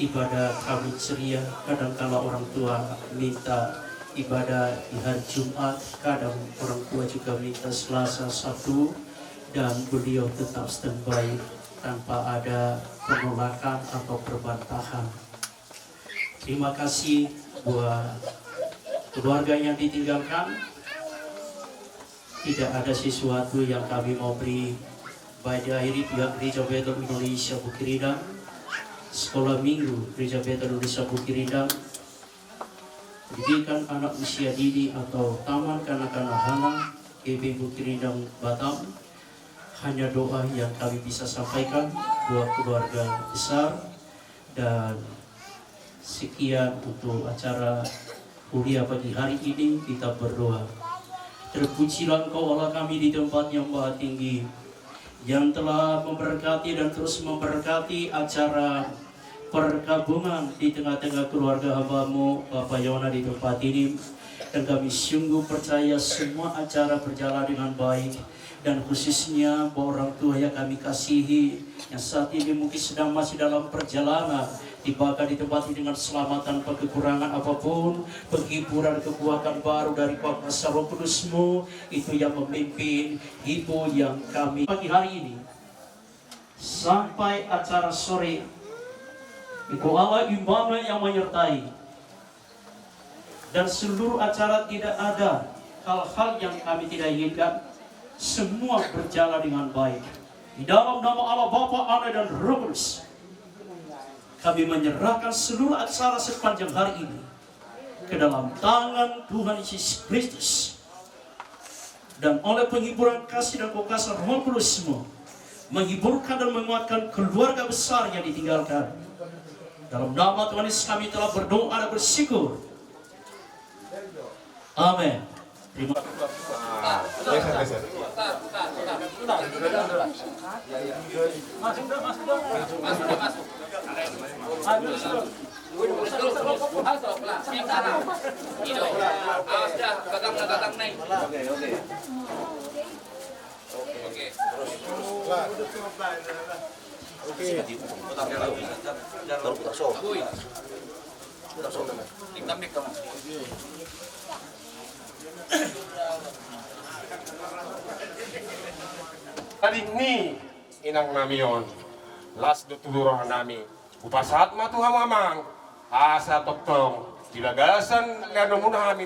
ibadah kami ceria. Kadang-kala orang tua minta ibadah di hari Jumat, kadang orang tua juga minta Selasa, Sabtu, dan beliau tetap standby tanpa ada penolakan atau perbantahan. Terima kasih buat keluarga yang ditinggalkan. Tidak ada sesuatu yang kami mau beri baik diakhiri pihak Gereja Betel Indonesia Bukiridang, Sekolah Minggu Gereja Betel Indonesia Bukiridang, pendidikan anak usia dini atau Taman Kanak-kanak Hana GB Bukiridang Batam. Hanya doa yang kami bisa sampaikan buat keluarga besar. Dan sekian untuk acara kuliah pagi hari ini. Kita berdoa. Terpujilah Engkau Allah kami di tempat yang maha tinggi, yang telah memberkati dan terus memberkati acara perkabungan di tengah-tengah keluarga hamba-Mu Bapak Yona di tempat ini. Dan kami sungguh percaya semua acara berjalan dengan baik. Dan khususnya bahwa orang tua yang kami kasihi, yang saat ini mungkin sedang masih dalam perjalanan, tibakan di tempat ini dengan selamat tanpa kekurangan apapun. Penghiburan kekuatan baru dari kuasa Roh Kudus-Mu itu yang memimpin hidup yang kami pagi hari ini sampai acara sore. Engkau Allah Immanuel yang menyertai, dan seluruh acara tidak ada hal-hal yang kami tidak inginkan. Semua berjalan dengan baik. Di dalam nama Allah Bapa, Anak dan Roh Kudus, kami menyerahkan seluruh acara sepanjang hari ini ke dalam tangan Tuhan Yesus Kristus. Dan oleh penghiburan kasih dan kuasa Roh Kudus-Mu, menghiburkan dan menguatkan keluarga besar yang ditinggalkan. Dalam nama Tuhan Yesus kami telah berdoa dan bersyukur. Amin. Terima kasih. Tadi ni inang namion las dutuluran nami upasat matu hamamang asa toktong dilagasan lano muna kami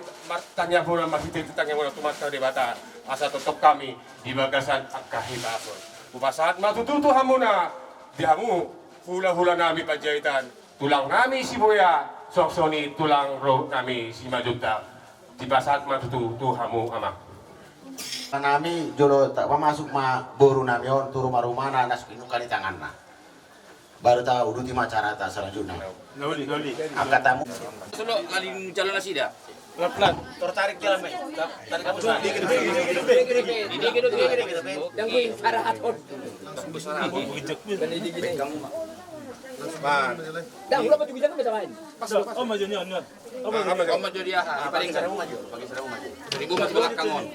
tanya muna makita tanya muna tumat ka debata asa totok kami dibagasan akahitason upasat matu tutu hamuna dihamu hula-hula nami pajahitan tulang nami si boya soksoni tulang roh nami si majuta di pasat matu tutu hamu amak nami jolo tak masuk ma boru nami on turu marumana nas inu kali tangan na baru tahu udah lima cara tak selanjutnya goli angkat tamu solo kali jalan nasi dah pelan-pelan tertarik jalan baik tarik kamu dikit yang gue arah aton kamu dah udah maju jangan bisa main oh maju ni on oh maju dia paling sarung maju bagi sarung maju 1000 mas belakang on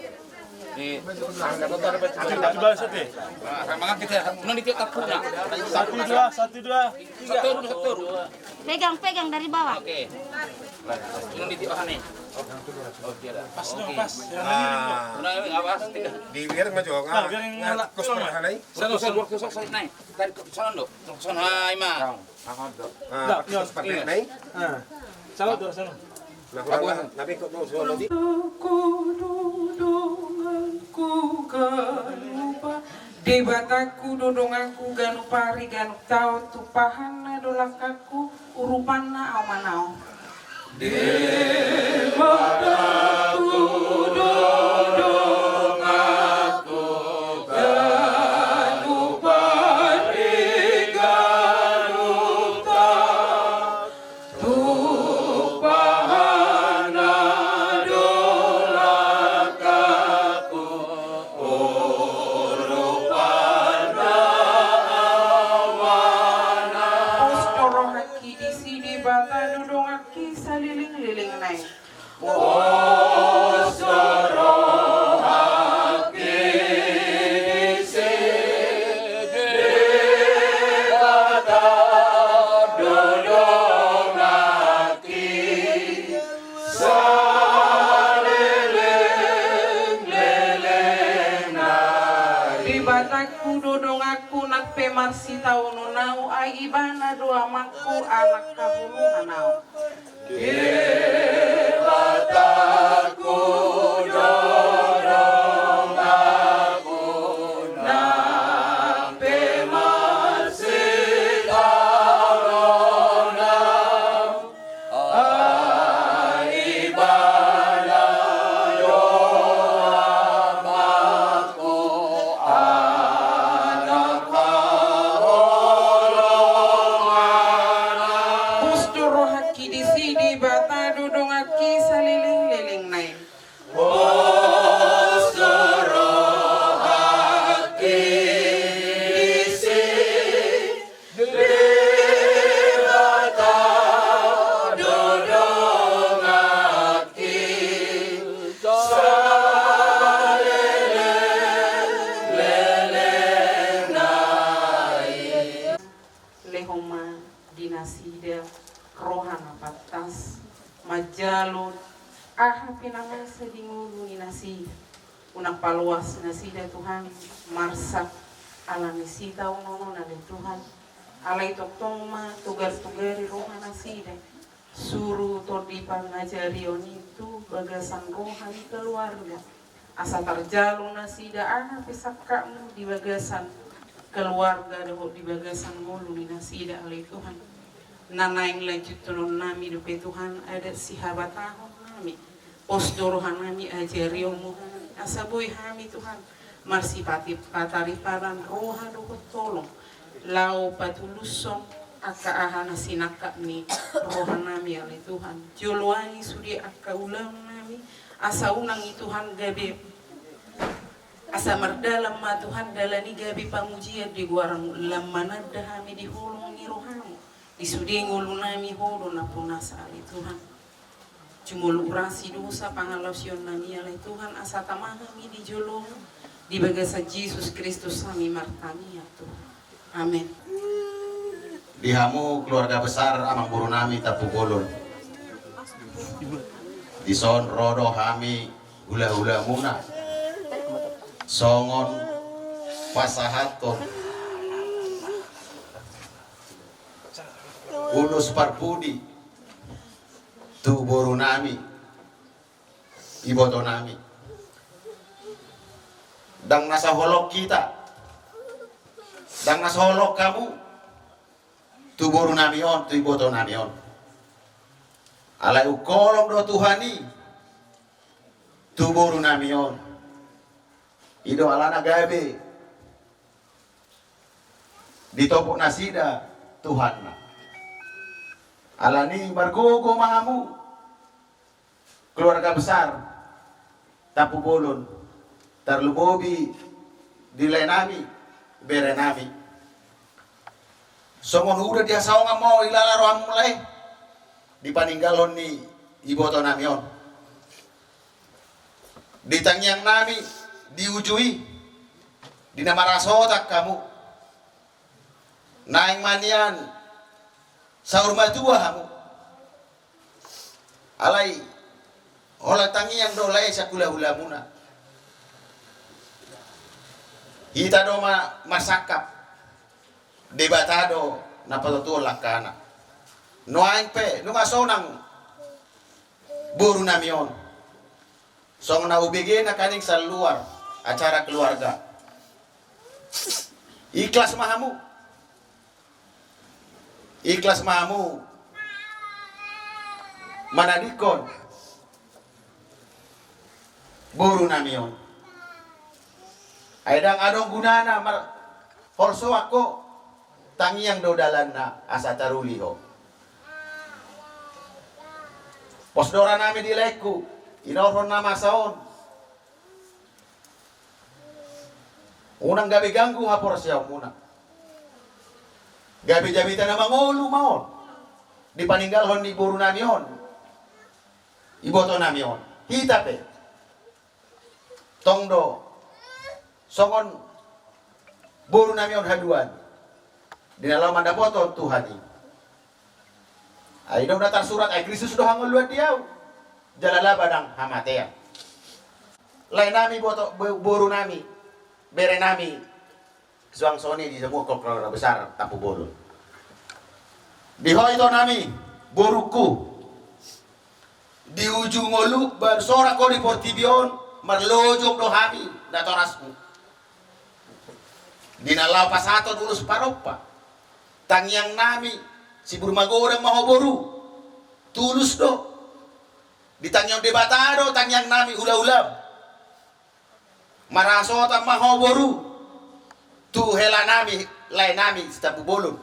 nih angkat coba sate sama kita non ditiup takutnya 1 2 3 Pegang dari bawah. oke non ditiup nih pas dong pas udah enggak pas di biar maju biar ngalak kos hanai sana naik tarik ke sana dong sana hai mah nah seperti naik salah tuh sana nabi kok mau suara di Ku kan lupa Debataku dodongaku ganu pari ganu tau tupahana dolakaku urupana amanao. Debataku dodongaku ganu pari ganu tau tupahana dolakaku urupana awana. Postoro haki di sini bata dudung haki saliling-liling naik. Postoro haki di sini bata dudung haki saliling-liling naik. Di bataku dodong aku nak pemarsi tau nunau ai ibana doa makku anak kahulu nanau. Debataku dodong aku nak pemarsi tau nunau ai ibana doa makku anak kahulu Postoro haki di sini bata dudung haki saliling-liling naik. Postoro haki di sini bata dudung haki saliling-liling naik. Lehoma dinasida rohana patas majalun pinamang sedingulu nasi unak paluas nasida Tuhan marsak ala nisita unono nade Tuhan alai toktoma tugar-tugari rohana sida suruh todipan ngajari itu bagasan rohani keluarga asa terjalun nasida pisakkamu di bagasan keluarga doh di bagasan mulu ni nasida alai Tuhan nanaing lanjut tulun nami dupe Tuhan ada sihabat tahun nami posdorohan nami ajariomu asaboy hami Tuhan marsi patariparan roha dohot tolong lau patulusong aka ahana sinaka ni roha nami alai Tuhan jolwani sudi aka ulang nami asa unang Tuhan gabe asa mardalam ma Tuhan dalani gabi pamujian di guaramu lamanada hami di hulungi rohamu disudi ngulu nami holo na punasa alai Tuhan cumulu urasi dosa pangalausion nami alai Tuhan asa tamahami di jolong di bagasa Yesus Kristus kami martami ya Tuhan amin. Dihamu keluarga besar amang buru nami tapugolon dison rodo hami hula-hula muna songon pasahaton unus parpudi tu boru nami iboto nami dang nasa holok kita dang nasa holok kamu tu boru nami on tu iboto nami on alai ukolong do Tuhani tu boru nami on ido alana gabe ditopok nasida Tuhan alani bargogo mahamu keluarga besar tapu bolon tarlubobi dilenami berenami somon udah dia saunga mau ilala roang mulai dipaninggalon ni iboto namion ditangyang nami diujui dinamarasotak kamu naing manian saur matua kamu alai olah tangyang dolai sakula hula muna hita do masakap debatado napatutuol lakana noaing pe nunga sonang buru namion song na ubigin na kaning sa luar acara keluarga Ikhlas mahamu. Ikhlas mahamu. Manadikon. Boru namion. Aidang adong gunana holso ako tangiang dodalan na asa taruliho. Posdora nami di leku, inohon nama saon. Unang gabi ganggu hapor siya muna. Gabi jabita na mangulu maon. Di paninggalhon ni buru namion. Iboto namion. Hitape. Tongdo. Songon buru namion haduan. Di dalam manda boto Tuhan ini. Ay daw datar surat ay Kristus do hangol luat diaw. Jalala badang hamatea. Lain nami boto buru nami. Bere nami suang soni di semua kolkol besar tapu bolon. Di hoito nami boruku. Di ujung olu bersora ko di portibion marlojong do hami datorasku. Di nalau pasato dulu separopa. Tangyang nami si burmagorang mahoboru. Tulus do. Di tangyang debatado tangyang nami ula-ulam. Marasota mahoboru. Tu hela nami lain nami setapu bolon.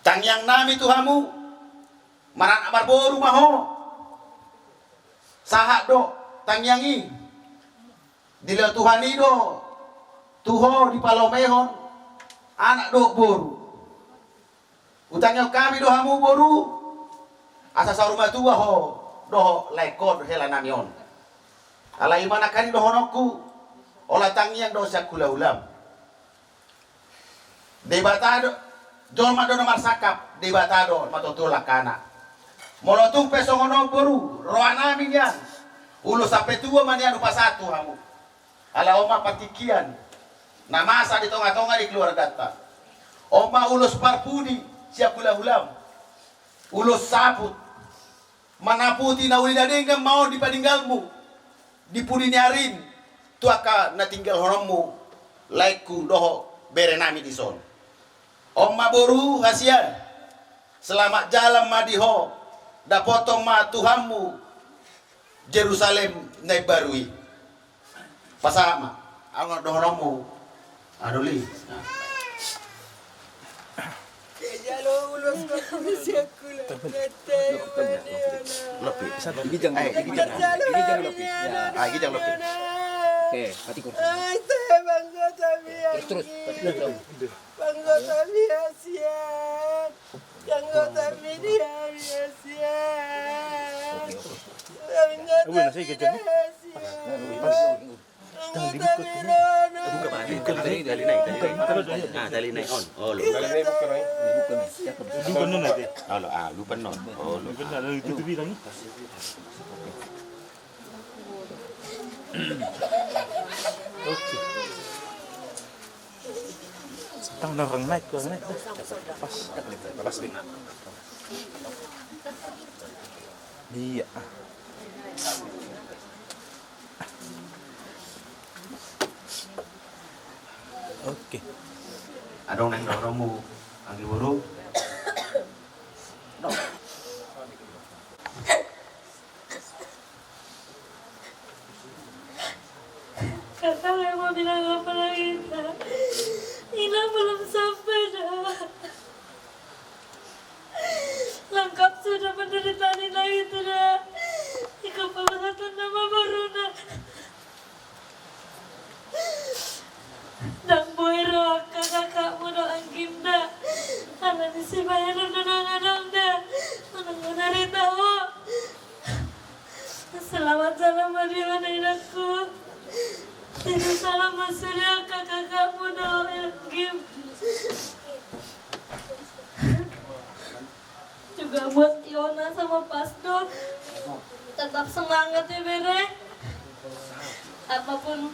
Tangyang nami tuhamu. Maran amar boru maho. Sahak do tangyangi. Dila Tuhani do. Tuho di palomehon. Anak do boru. Utangnya kami do hamu boru. Asa saruma tua ho. Do lekod hela namion. Ala imana kan do honoku. Olah tangiang do sakula ulam. Debatado jolma do nomar sakap debatado matotula kana. Molotung pesongono boru roana minyan. Ulo sampai tua manian upa satu hamu. Ala oma patikian. Namasa di tonga-tonga di keluarga ta. Oma ulus parpudi siakula ulam. Ulus saput. Manaputi na uli dadengam mau di paninggalmu. Dipudi nyarin. Tuaka na tinggal honomu laiku doho bere nami di son. Omma boru hasian. Selamat jalan madiho. Dapotong ma Tuhanmu Jerusalem naik barui. Pasama. Ang doho honomu. Aduli. Jalo ulos ko siya kula. Lopi. Gijang lopi. Ah, gijang lopi. Oke, hati kursi. Ay, te bangga kami. Terus. Bangga kami asian. Bangga kami dia asian. Bangga kami dia asian. Tali naik on. Oh, lu. Lupa non nanti. Lupa non. Oh, lupa non. Itu bilang. Oke. Setang orang naik ke naik. Pas. Iya. Oke. Adong nang doromu. Anggi buru. Kakak gak mau bilang apa lagi, Kak. Ina belum sampai dah. Lengkap sudah penderitaan Ina itu dah. Di kepalatan nama baru dah. Dan boiro kakakmu doang gimda. Anak si bayar donang dah. Menunggu dari tahu. Selamat jalan Mariana Inaku. Tidak salah maksudnya kakakmu doang gim. Juga buat Iona sama Pastor. Tetap semangat ya Bere. Apapun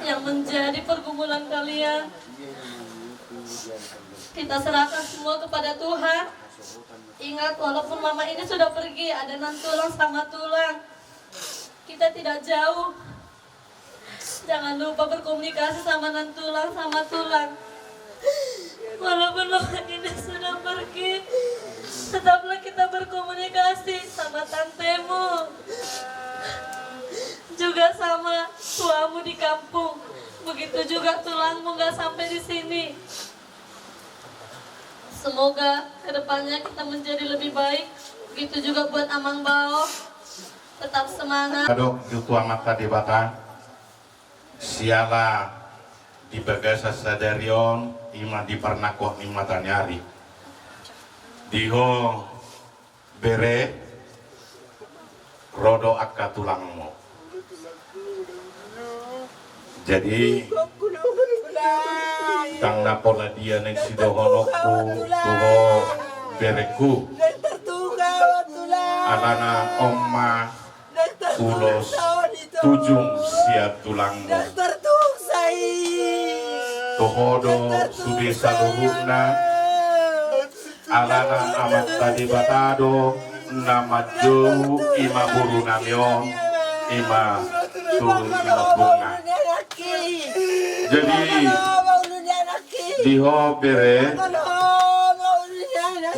yang menjadi pergumulan kalian, kita serahkan semua kepada Tuhan. Ingat, walaupun mama ini sudah pergi, ada nan tulang sama tulang, kita tidak jauh. Jangan lupa berkomunikasi sama Nantulang, sama Tulang. Walaupun Bang ini sudah pergi, tetaplah kita berkomunikasi sama tantemu. Juga sama tuamu di kampung. Begitu juga Tulangmu gak sampai di sini. Semoga kedepannya kita menjadi lebih baik. Begitu juga buat Amang Bao. Tetap semangat. Kadok jutua mata di bata. Siala di bagasa sadarion ima di pernakoh ni mata nyari. Diho bere rodo akka tulangmu. Jadi tang napola dia neng sidohonoku tuho bereku alana omma ulos tujung siap tulangmu tohodo sude saluhurna alana amat tadi batado nama jauh ima buru namion ima tur ima bunga. Jadi diho bere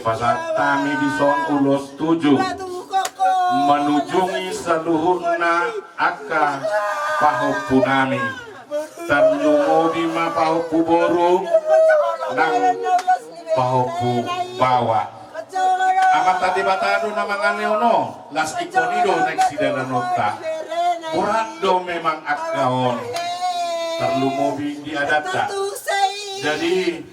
pasal kami di son ulos 7 menujungi seluhurna aka pahopu nami ternyumo di ma pahopu boru nang pahopu bawa amat tadi batado nama nganeono las ikonido nek sidana nota murado memang akaon terlumobi diadapta. Jadi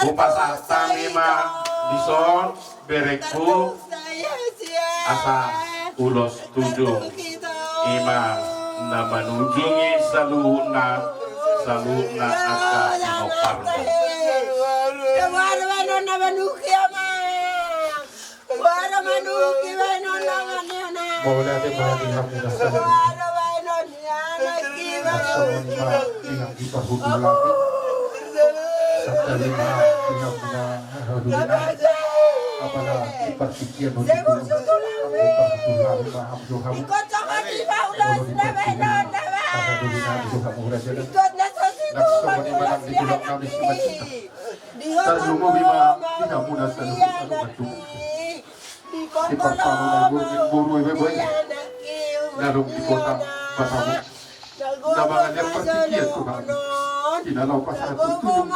bupasa tamima dison bereku asa ulos 7 ima na menujungi saluna aka sinoparno. Mau nanti perhatian kita semua yang diperhubung lagi serta lima bina hadulina apalah diperpikir untuk diperhubung lagi paham doa hadulina doa muraja langsung menimang di dalam kami semacam terjumpa bima tidak mudah selalu batu di pertama buru ibu lalu di kota Batamu namangannya pertikian Tuhan tidak lupa satu tujuh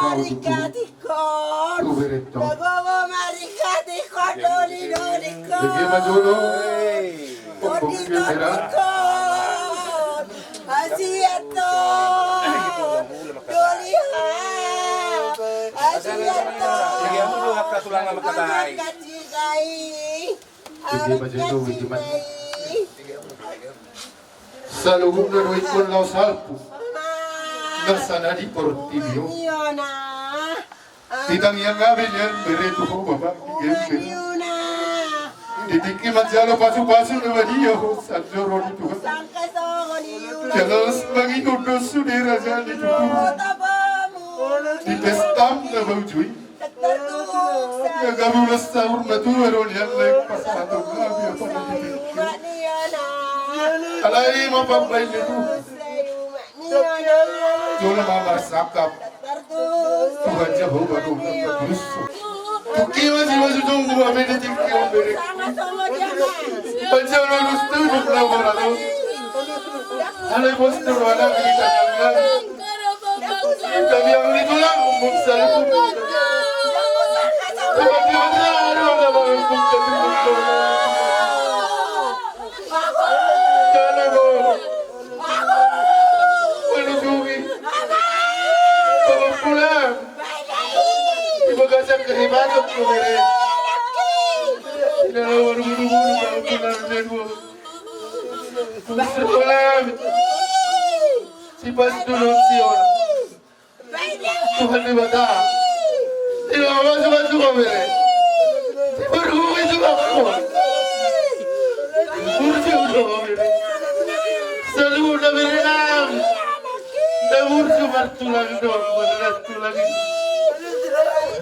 kau itu bereto bagaimana jodoh pembuktian merah Asiato Salubung na ikon law salpo nasana di portibio titang yang gabi yan bereto ko baba gembe ditiki majalo pasu-pasu na dia sanjoro di Tuhan jelas bagi kudo sudira jadi tubuh di pestam na baujui gabi ulas sahur matuaron yang lain pas satu gabi apa nanti alai mapampai itu jola mama sakap Tuhan Jehovah terus tuki masih tunggu apa ini tinggi ombere panjang lurus tuh laborado alai bos tuh ada kita jangan kami yang ditulang umbuk salib tiba-tiba ada umbuk kehidupan tu mere, tidak lawan buru-buru kau pulang dulu. Sekolah, si pas dulu Sion, Tuhan dibaca, tidak masuk kau mere, si baru itu kau, burju kau mere, selalu dah berenang, dah burju bertulang dong, bertulang.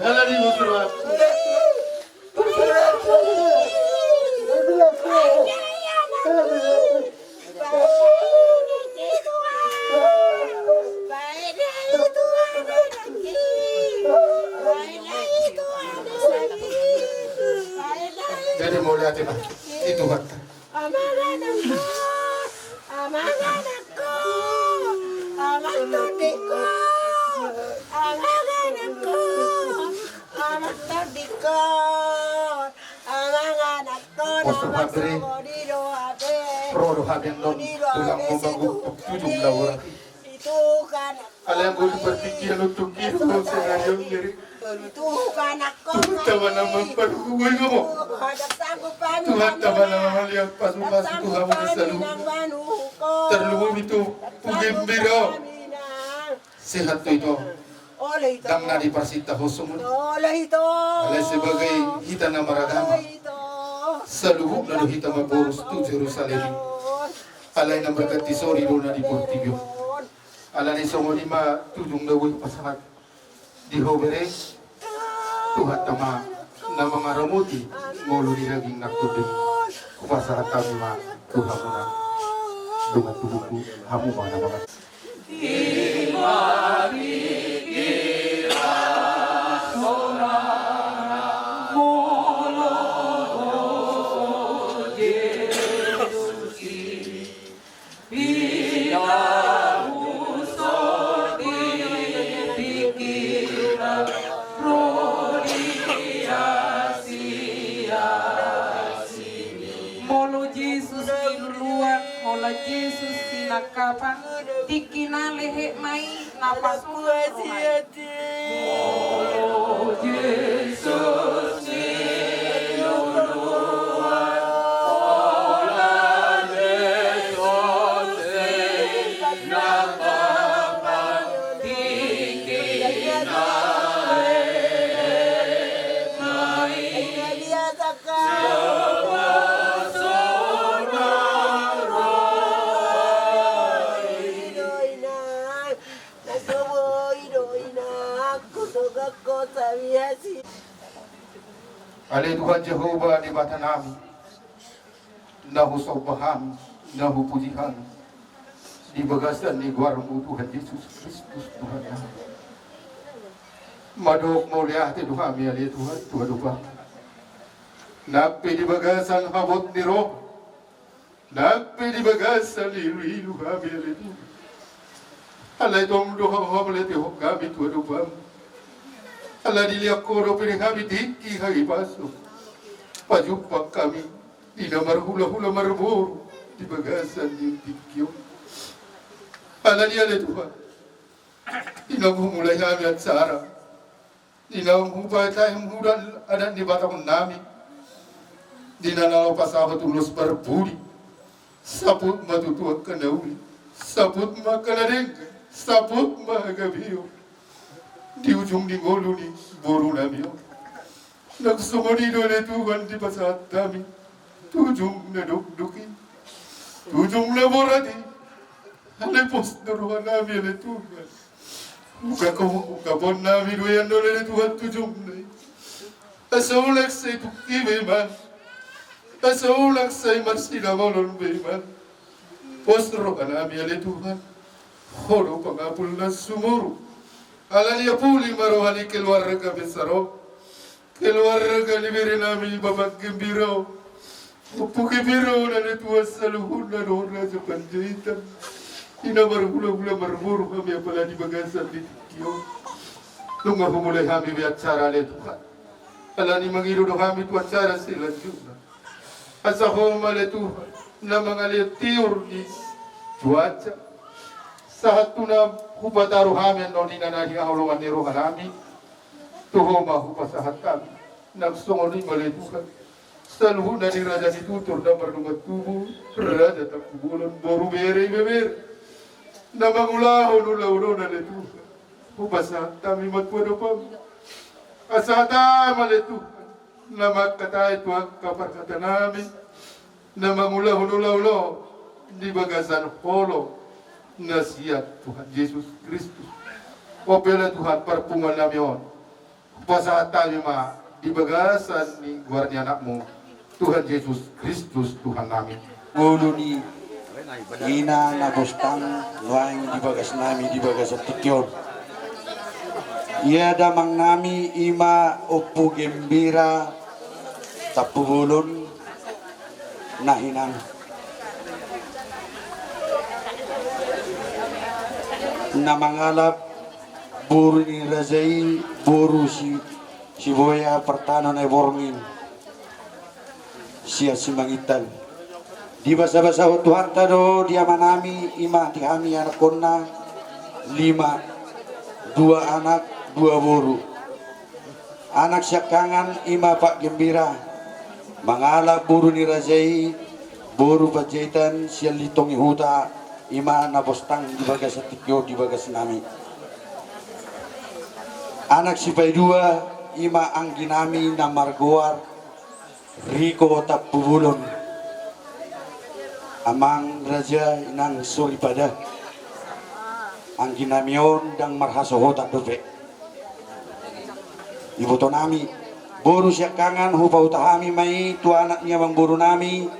Hala di musra. Jadi mau lihat itu kan. Amanganku, amanganku, aman todiko, amanganku, aman todiko, amanganku, nama sogodido abe, Rodo habis non tulang membangun tujuh lawan. itu kan. Alam gue berpikir untuk itu senario diri. Itu kan aku. Tuhan nama perlu gue ngomong. Tuhan nama nama lihat pas masuk Tuhan selalu. Terlalu itu gembira. Sehat itu. Dang nadi persita hosumun. Oleh itu. Oleh sebagai kita nama agama. Seluruh lalu kita memboros tu Jerusalem. Alai nama berkati sori dona di Portibio. Alai semua lima tujung dawai pasangan di Hobere. Tuhan nama nama ngaramuti ngolu di daging nakudin kuasa kami ma Tuhan mana dengan tubuhku kamu mana mana. Yesus sinakapa tikina lehe mai napas hati. Oh Yesus Alai Tuhan Jehovah di mata kami, nahu sobahan, nahu pujihan, di bagasan di guarmu Tuhan Yesus Kristus Tuhan kami. Madok mulia hati Tuhan kami alai Tuhan, Tuhan Tuhan. Napi di bagasan habot ni roh, napi di bagasan ilu kami alai Tuhan. Alai Tuhan doa alai Tuhan kami Tuhan Tuhan. Allah dilihat koro pilih kami tinggi hari pasuk. Pajumpa kami di namar hula-hula marbur di bagasan di tinggi. Allah dia le Tuhan. Inamu mulai kami acara. Inamu baca mudan ada di batang nami. Di nanau pasah tulus berbudi. Saput matu tuan kenauli. Saput makaladeng. Saput magabiyo. Di ujung di ngolu ni boru nami nagsumuni dole Tuhan di pasat kami tujung na dukduki tujung na borati halepos doruhan nami le Tuhan ukapon nami doyan dole le Tuhan tujung na asaulak say tukki beman asaulak say marsila molon beman pos doruhan nami le Tuhan horo pangapul na sumuru Alania puli marohani keluarga besaro, keluarga liberi nami babak gembira, upu gembira nani tua saluhur nani orang sepanjaitan, ina marhula marmur kami apalagi bagasan di tikio, lunga humulai kami biacara le Tuhan, alani mangiru do kami tu acara selanjutnya, asahoma le Tuhan, nama ngalir tiur di cuaca, saat tuna hupataru kami noni nanani ahulungan niru kami tuhoma hupasahat kami nagsongoli malay Tuhan saluhu nani raja ditutur na marungat tubuh raja takubulan boru bere namangulahon ulaw na le Tuhan hupasahat kami matpuano pa asata malay Tuhan na magkatay tuwag kaparkata namin namangulahon ulaw di bagasan holo nasihat Tuhan Yesus Kristus. Opela Tuhan perpungan namion. Pasahat kami ma di bagasan ni guardia anakmu Tuhan Yesus Kristus Tuhan namin. Nguluni ina nagustang luang di bagas nami di bagas tikyon. Ia damang nami ima upu gembira tapubulon na hinang. Na mangalap buru ni Razai buru si Boya pertahanan ay Borngin siya si Mangitan di basa-basa Tuhan tado dia manami ima di kami anak kona 5 2 anak 2 buru anak syakangan ima Pak Gembira mangalap buru ni Razai buru Pajahitan siya litong ihuta ima na bostang di bagas tikyo di bagas nami anak si Paidua ima ang ginami na Margoar Rico Tapubulon amang raja inang Suripada ang ginamion dang marhasohota dope ibu to nami boru siya kangan hupa utahami mai tu anak niya bang boru nami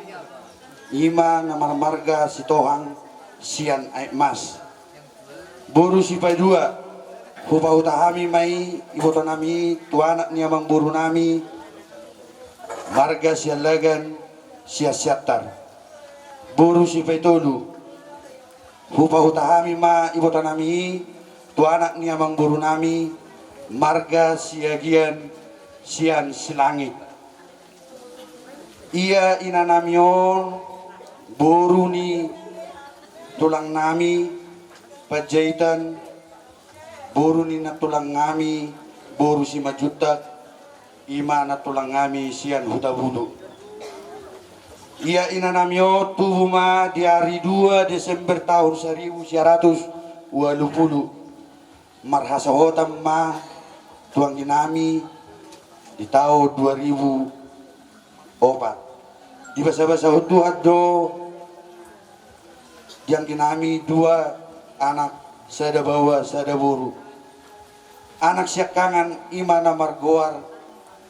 ima na marmarga si Tohang sian ay mas boru si Paidua hupa utahami mai ibu to nami tu anak niya bang boru nami marga siya lagan siya siatar boru si Paitolu hupa utahami ma ibu to nami tu anak niya bang boru nami marga siya gian sian silangit iya inanamion boru ni tulang nami Pajahitan boru ni na tulang ngami boru si Majutak ima na tulang ngami sian hutabudu iya inanamio tuhuma di hari 2 Desember tahun 1980 marhasahotam ma tuang ginami di tahun 2004 di basa-basa hutuhat do yang kinami 2 anak sada bawa sada buru anak syakangan imana Margoar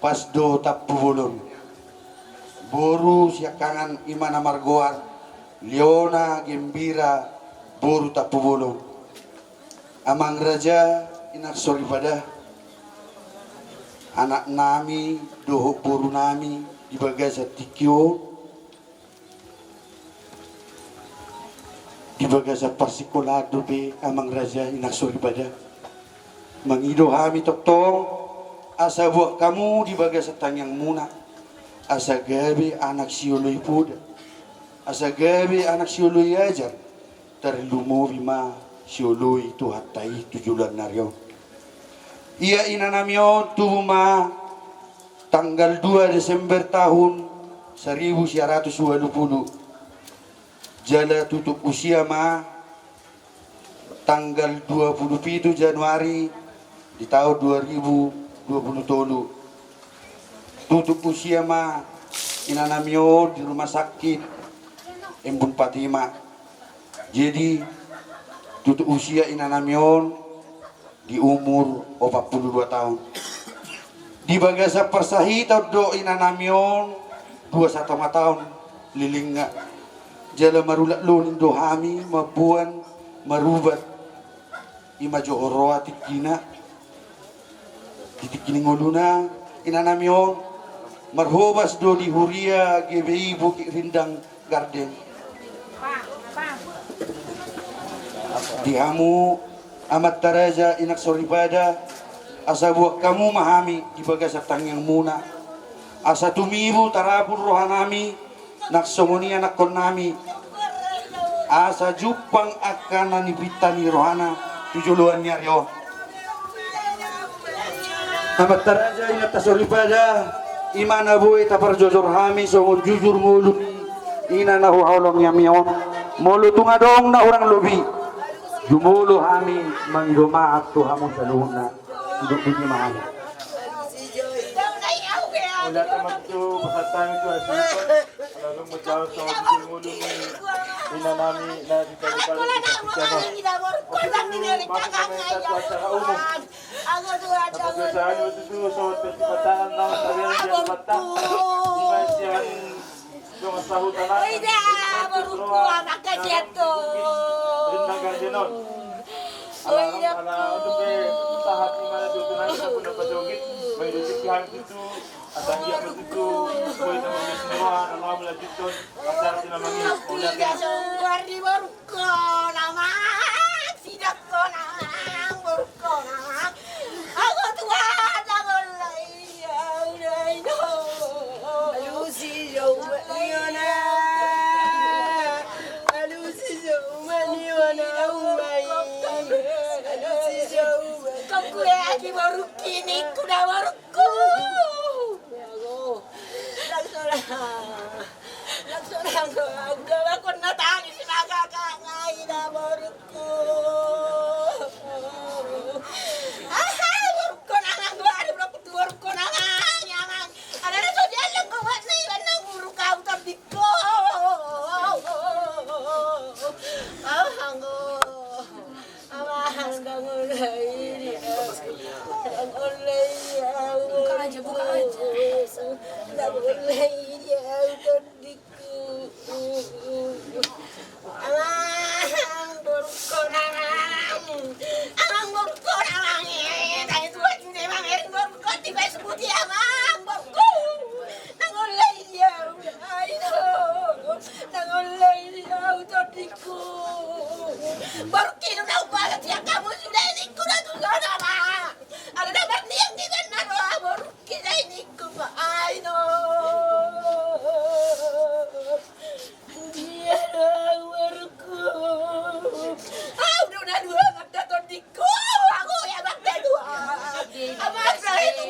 pasdo tapubulon buru syakangan imana Margoar Leona Gembira buru tapubulon amang raja inak Suripada anak nami doho buru nami di bagasa tikyo di bagasa parsikolado be amang raja inak Suripada mangido hami toktong asa buah kamu di bagasa tangyang muna asa gabi anak siuloy puda asa gabi anak siuloy ajar terlumo bima siuloy tu hatai 7 bulan naryo iya inanamio tuma tanggal 2 Desember tahun 1980 jala tutup usia ma tanggal 27 Januari di tahun 2020 tutup usia ma inanamio di rumah sakit Embun Fatima jadi tutup usia inanamio di umur 42 tahun di bagasa persahita do inanamio 21 tahun lilinga jala marulat lunin dohami mabuan marubat imajo oroa tikina titikini ngoluna inanamion marhobas do di huria GBI Bukit Rindang Garden dihamu amat taraja inak Suripada asa buat kamu mahami di bagasa tangyang muna asa tumibu tarapur rohanami naksomoni anak konami asa jupang akan nanibitani rohana tujuluan nyaryo amat taraja ingat Suripada imana buai tapar jujur hami somon jujur muluni ina nahu haulong yamion mulu tungadong na orang lobi jumulu hami mangido maaf tuhamu saluna untuk bunyi mahal wala naman ito pasatang ito lalu menjauh sama bikin mulu ni ina nami na dito di balik masuk komentar tu acara umum tapos sa ano ito so pesipataan na sabihan dia mata di masihan yung sahutan na Rindang Gardenon alam untuk tahat ni mana tu tunang sa punapasugit may disiplihan itu asal dia begitu boleh teman semua nama melanjutkan asal tidak mangis Tidak sungguh di berkon amat tidak konang berkon amat aku Tuhan aku lain Lucy jauh mana Lucy jauh mana umai Lucy jauh kau lagi baru kini kuda baruku Laksana ako natangis magkakangain na baruko. Baruko na nga doon, baruko na nga. Ano na so diyan lang gawa na ilan ng buruk ka ang tabi ko. Amahan kang ulay. Ang ulay. Buka aja. Ang ulay. Baru kini udah banget ya kamu sudah ikut aku gak nama. Ada dapat yang di mana baru kita ini kuma aino. Dia baruku. Udah dua anak datang diku. Aku ya bakal dua. Apa saya itu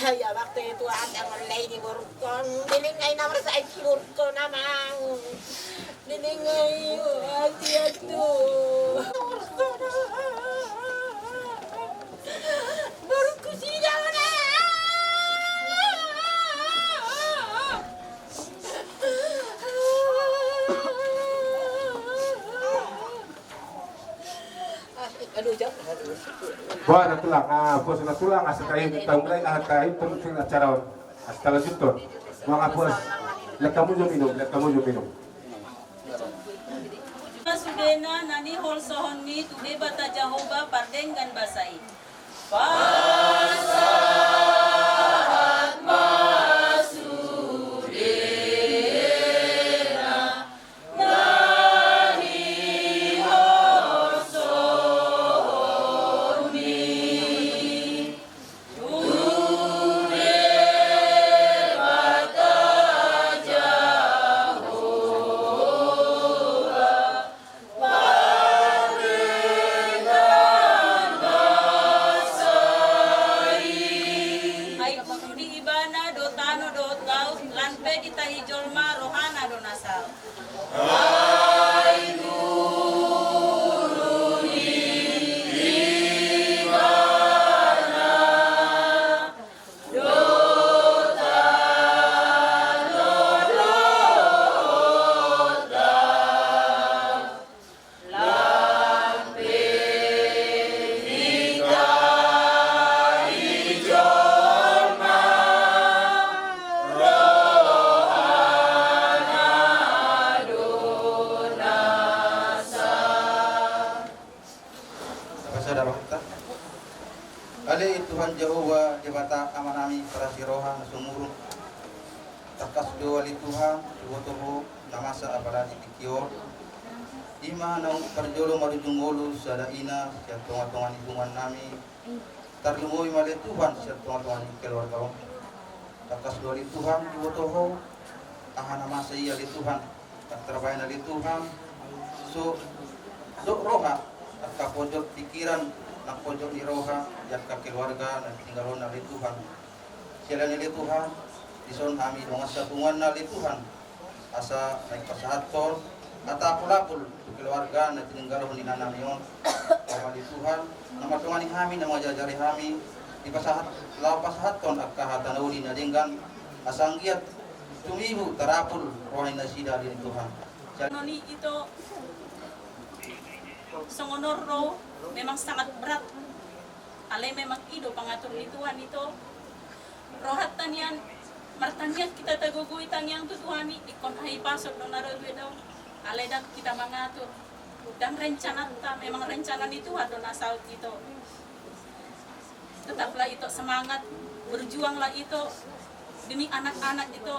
ya waktu itu ada mulai di burukon dilingay naman sa burukon namang dilingay hati-hati burukku sidaw na Buat na tulang, bos na tulang, asa kayo bitang mulai na kayo tulog sa acara hasta la juton. Mga bos, lekamu jo minum. Sudena nani hol sohonni tude bata Jehovah pardengan basai. Ali Tuhan Jehovah Dewata amanami para siroha sumurung takas doa li Tuhan tuho namasa apalagi dikior ima nang perjolo marujungolu sada ina siya tonga-tonga hitungan nami tarlumoy mali Tuhan siya tonga-tonga keluarga takas doa li Tuhan tuho aha namasa iya li Tuhan terbaik li Tuhan so roha at kapojok pikiran nak pojok ni roha jaka keluarga dan tinggalon na Tuhan sila ni Tuhan ison kami dengan satungan na Tuhan asa naik pasahaton ata pulapul keluarga na tinggalon ni nanamion bahwa di Tuhan nama tungan ni kami nama jajari kami di pasahat law pasahaton at kahatauli na dinggan asanggiat tumibu tarapul rohay na sida di Tuhan noni ito songonoro memang sangat berat. Ale memang ido pangatur ni Tuhan itu. Rohat tanian martanian kita tagugui tanyang tu Tuhan ikon hai pasok do naro daw. Ale dak kita mengatur. Dan rencana memang rencana ni Tuhan do nasaut itu. Tetaplah itu semangat, berjuanglah itu demi anak-anak itu.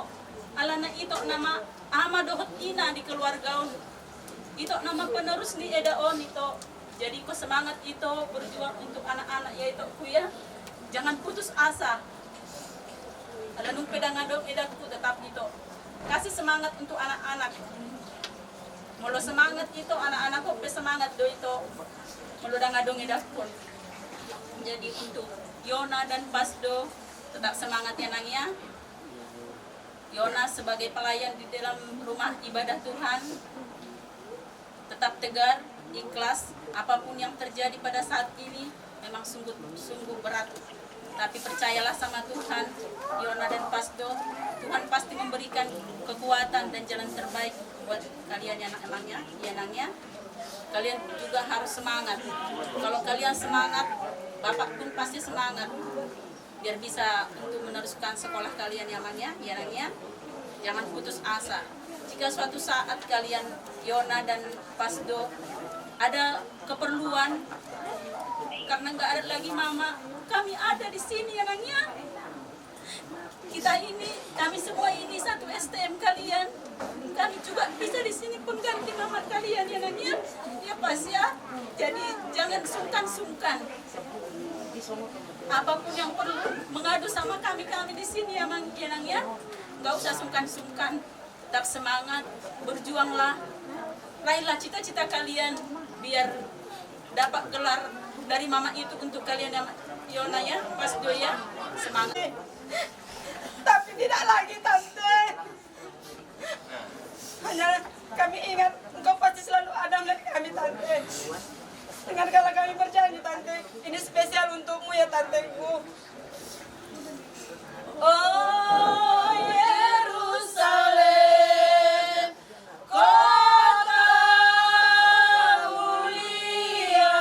Alana itu nama ama dohot ina di keluargaun. Itu nama penerus ni edaon itu. Jadi ku semangat itu berjuang untuk anak-anak yaitu kuya. Jangan putus asa. Alanung pedang adong edaku tetap itu. Kasih semangat untuk anak-anak. Mulu semangat itu anak-anakku semangat do itu. Mulu dang adong edaku. Jadi untuk Yona dan Pasdo tetap semangat ya nangya. Yona sebagai pelayan di dalam rumah ibadah Tuhan tetap tegar, ikhlas. Apapun yang terjadi pada saat ini memang sungguh berat. Tapi percayalah sama Tuhan, Yona dan Pasdo, Tuhan pasti memberikan kekuatan dan jalan terbaik buat kalian ya nangnya. Kalian juga harus semangat. Kalau kalian semangat, Bapak pun pasti semangat. Biar bisa untuk meneruskan sekolah kalian ya nangnya. Jangan putus asa. Jika suatu saat kalian Yona dan Pasdo ada keperluan karena nggak ada lagi mama, kami ada di sini ya nangnya. Kami semua ini satu STM kalian. Kami juga bisa di sini pengganti mama kalian ya nangnya. Ya pas ya. Jadi jangan sungkan-sungkan. Apapun yang perlu mengadu sama kami di sini ya nangnya. Nggak usah sungkan-sungkan. Tetap semangat, berjuanglah. Raihlah cita-cita kalian biar dapat gelar dari mama itu untuk kalian yang Yona ya, Pasdo ya. Semangat. Tapi tidak lagi Tante. Hanya kami ingat engkau pasti selalu ada melihat kami Tante. Dengarkanlah kami berjanji Tante. Ini spesial untukmu ya Tanteku. Oh Yerusalem, kota mulia,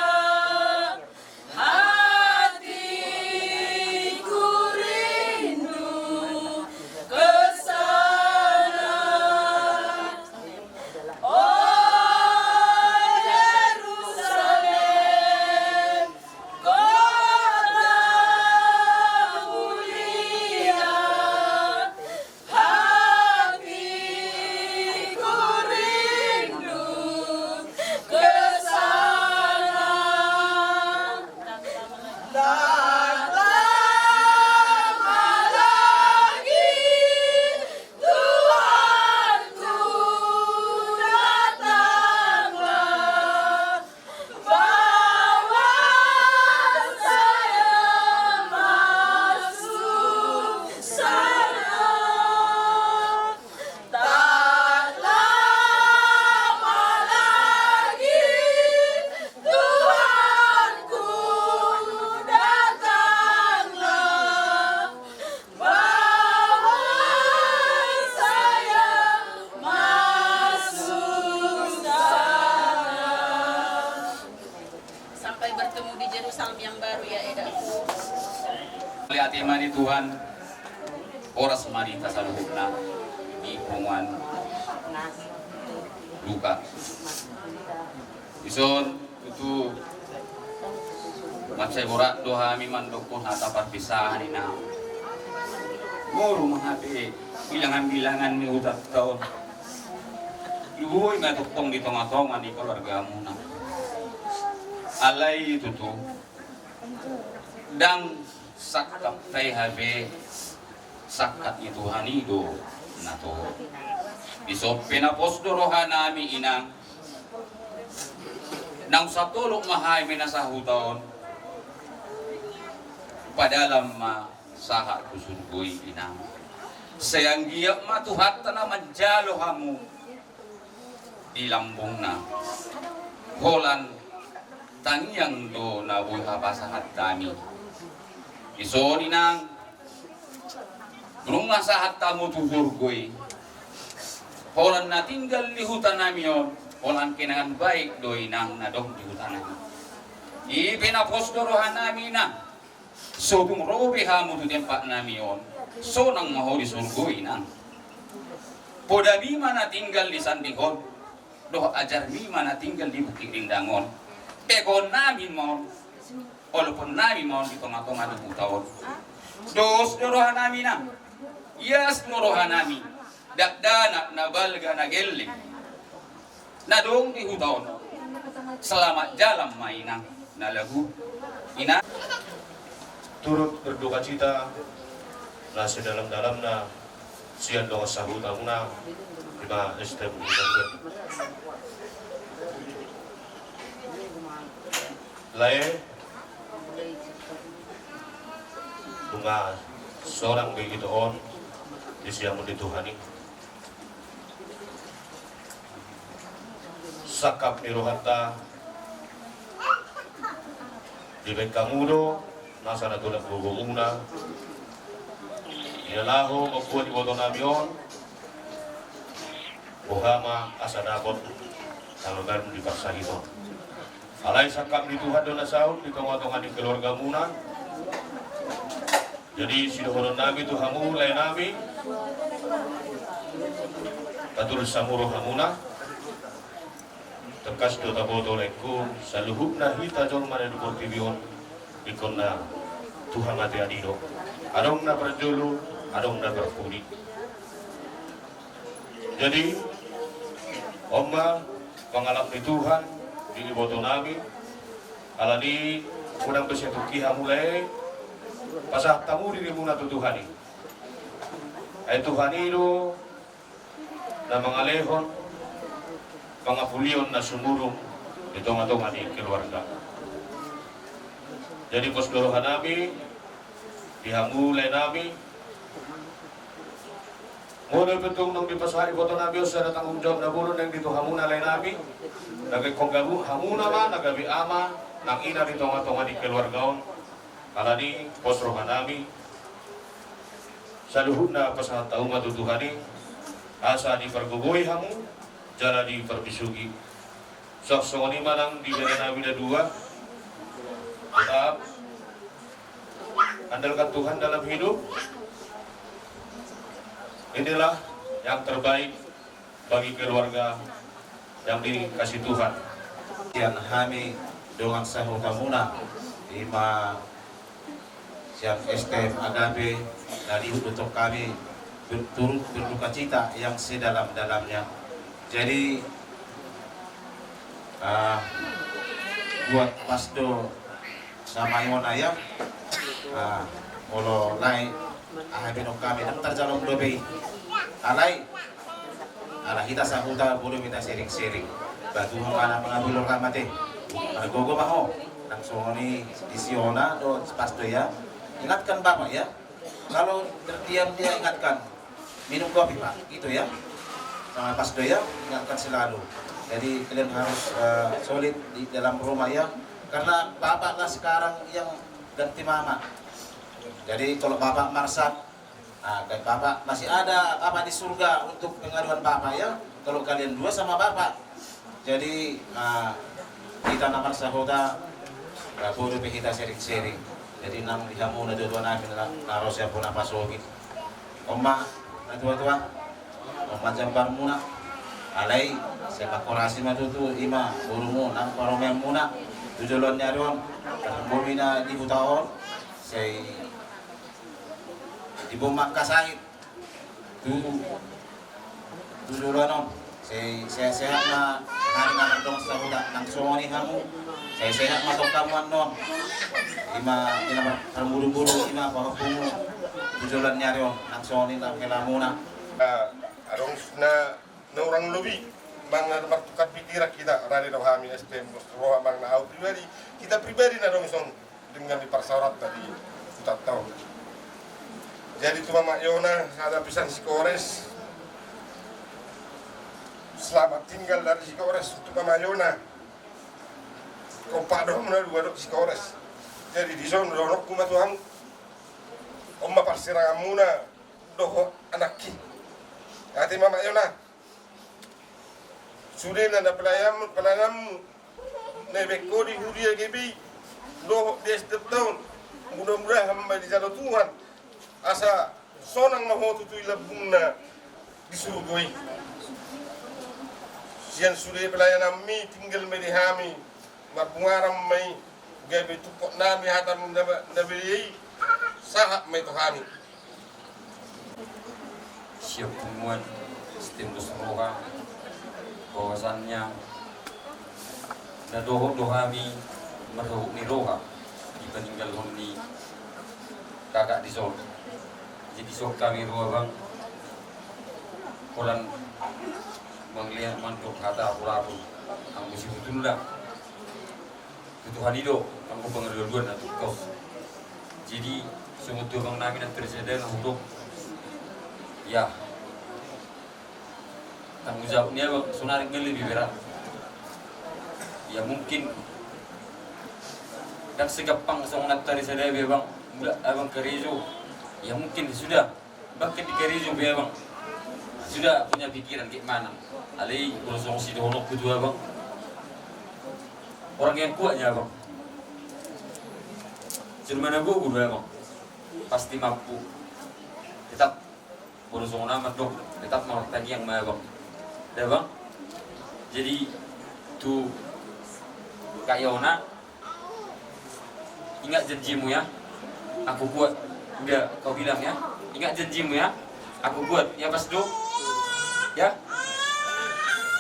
hatiku rindu ke sana. Oh Yerusalem, kota mulia, hatiku rindu ke sana. Tak lama lagi Tuhanku datanglah, bawa saya masuk sana. Tak lama lagi Tuhanku datanglah, bawa saya masuk sana. Sampai bertemu di Yerusalem yang baru ya edaku. Lihat imani Tuhan, oras marita sa loob na di punguan luka. Ison, itu maksay borak doha mi mandok pun hata perpisahan ina. Moro menghati bilangan-bilangan mi utat tahun. Luhoy nga tuktong di tonga-tonga di keluargamu na. Alay itu tuh. Dang sakap tay habe sakat itu hanido na to. Isop pinapos rohanami inang nang sa tulok mahay minasahuton padalam sahat kusurgoy inang sayang giyak matuhat na manjalo hamu di lambong na holan tangyang do na buhay pasahat dami iso ninang nung masahat tamu tusurgoy holan na tinggal lihutan namin yun Polang kenangan baik doi nang nadong di hutan ini. Ipinapos dorohan namin na. So robe hamu tu tempat namion. So nang maho di surgo inang. Poda mima na tinggal di Sandihon. Doh ajar mima na tinggal di Bukit Rindangon. Pegon namin mau. Walaupun namin mau di tengah-tengah 20 tahun. Dos dorohan namin na. Yes dorohan namin. Dakdanak na balga na geling. Nadong di hutaon. Selamat jalan mainang. Na lagu ina turut berduka cita lah sedalam-dalamnya sian doa sahuta muna lima STM lae bunga seorang begitu on di siang dituhani sakap nirohata di Bengkamudo, nasa natulak bubunguna, inalaho magbuhat iboto namion, buhama asadakot tanggal di paksa ito. Alay sakap di Tuhan doon na sahod, di tong-tongan di keluarga muna. Jadi sinuhunod namin ito hamulay namin, patulad sa muro hamuna. Tekas do taboto leku saluhuk na hita jong mana du portibion ikon na Tuhan ate adido adong na perjulu adong na berpudi. Jadi Oma pengalami Tuhan di iboto nami alani udang besetuki hamulai pasah tamu di muna tu Tuhani ay Tuhani do na mangalehon pangapulion na sumurong itong di keluarga. Jadi posdorohan nami, dihamulay nami, muna betong nang dipasari boto nami sa tanggung jawab na buron yang dito hamuna lay nami, nagkonggabu hamuna man, nagabi ama, nang ina dito di keluargaon, kalani posdorohan nami, sa luhut na pasahat taong matutuhani, asa di pergugoy hamu, jala di perbisugi sok ni manang di jalan Nawida 2 tetap andalkan Tuhan dalam hidup. Inilah yang terbaik bagi keluarga yang dikasih Tuhan. Sian kami dengan sahu kamuna lima siap STM Agape dari untuk kami turut berduka cita yang sedalam-dalamnya. Jadi buat pasdo sama Iona ya, kalau lain ahabino kami daftar calon dobe, alai kita sahuta bulu kita sering-sering, batu mana mengambil orang mati, gogo maho, langsung ini di Siona do pasdo ya, ingatkan bapak ya, kalau terdiam dia ingatkan minum kopi pak, gitu ya. Sama pasdo ya, ingatkan selalu. Jadi kalian harus solid di dalam rumah ya, karena bapak lah sekarang yang ganti mama. Jadi kalau bapak marsak, kayak bapak masih ada apa di surga untuk pengaduan bapak ya. Kalau kalian dua sama bapak, jadi kita namar sahoda, bodoh kita sering-sering. Jadi nam dihamu na dua nabi naro siya po na pasogi. Oma, na tua-tua. Macam muna alai sepak korasi matutu ima burumu nang paromem muna tujolon nyaron bomina di butaon sei di bomak kasait tujolon sei sehat na hari na dong sa huda nang soni hamu sei sehat matok kamuan non ima buru-buru ima pahumu tujolon nyaron nang soni nang kelamuna adong na orang lebih bang na bertukar pikiran kita rani do kami STM roha bang na pribadi kita pribadi na dong son dengan dipersarat tadi tak tahu. Jadi tu Mama Yona ada pesan Sikores selamat tinggal dari Sikores untuk Mama Yona kau padom na dua dok Sikores jadi di son dorok kuma Tuhan omma parsirangamuna doho anakki ati Mama Yona Sudah nanda pelayam nebeko di hudia gibi loh dia setiap tahun mudah-mudahan hamba di jalan Tuhan asa sonang maho tutui labungna di surgoi sian sudah pelayanan mi tinggal medihami marpungaram mai gabe tupok nami hatam nabi sahak mai tuhami siap temuan stimulus roha bahwasannya na dohami merhuk ni roha di peninggal honi kakak di Sol. Jadi sok kami roha bang kolan menglihat mantuk kata pularu ang musim tunda Tuhan itu angku pengeruduan atau kau jadi semutu bang namin ang presiden untuk ya tanggung jawabnya bang sunarik lebih berat ya mungkin dan segapang songat tadi saya bang muda abang kerizo ya mungkin sudah bahkan di kerizo bang sudah punya pikiran gimana alih urusong si dohonok kedua bang orang yang kuatnya bang cuma gue bang pasti mampu tetap urusong nama dok tetap mau tagi yang bang ya bang jadi tuh Kak Yona ingat janjimu ya aku kuat udah kau bilang ya ingat janjimu ya aku kuat ya pas dok ya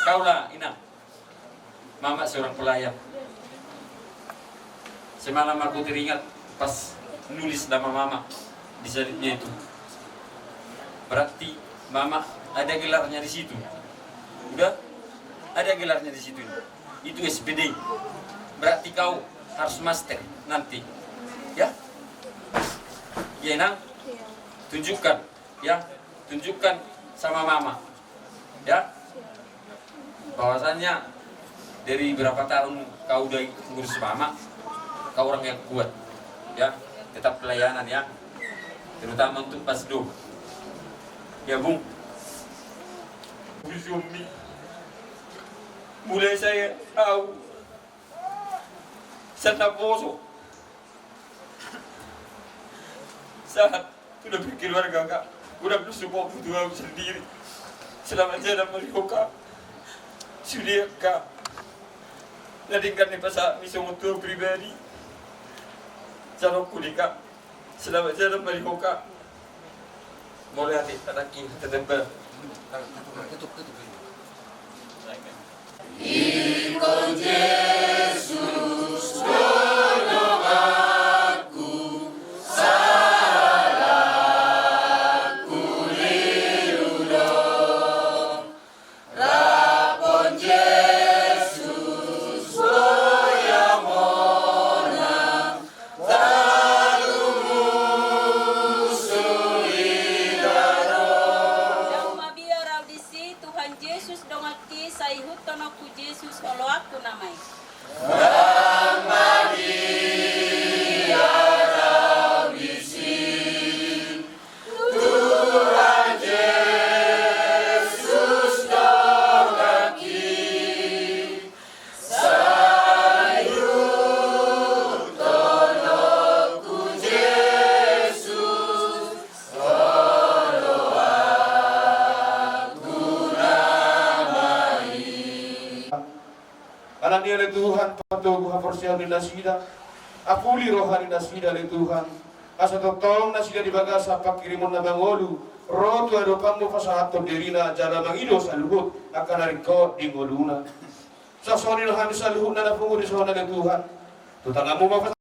kaulah Ina mama seorang pelayan semalam aku teringat pas nulis nama mama di salibnya itu berarti mama ada gelarnya di situ udah ada gelarnya di situ itu SPD berarti kau harus master nanti ya ya Nang tunjukkan ya tunjukkan sama mama ya bahwasannya dari berapa tahun kau udah ngurus mama kau orang yang kuat ya tetap pelayanan ya terutama untuk pasdo ya Bung Umi mulai saya tahu saya poso saat sudah berkeluarga kak udah bersumpah berdua sendiri selama saya dapat melihat sudah kak nadingkan ni pasal misong tu pribadi cara kulika selama saya dapat melihat mulai hati lagi tertempel tutup Ikut Yesus doaku salahku liudo rapon Yesus boyamona talumu sulidaro Dauma biar audisi Tuhan Yesus dongaki saihut tonoku Yesus kalau aku namai Tuhan Yesus dongaki sayut tonoku Yesus kalau aku namai Anak dia oleh Tuhan patuh haporsial di nasida apuli rohani nasida oleh Tuhan asa totong nasida di bagasa pakirimun na mangolu rotu ado kamu pasahato derina jala mangido saluhut akan nariko di ngoluna sasoni rohani saluhut na napungu di sohana oleh Tuhan tutangamu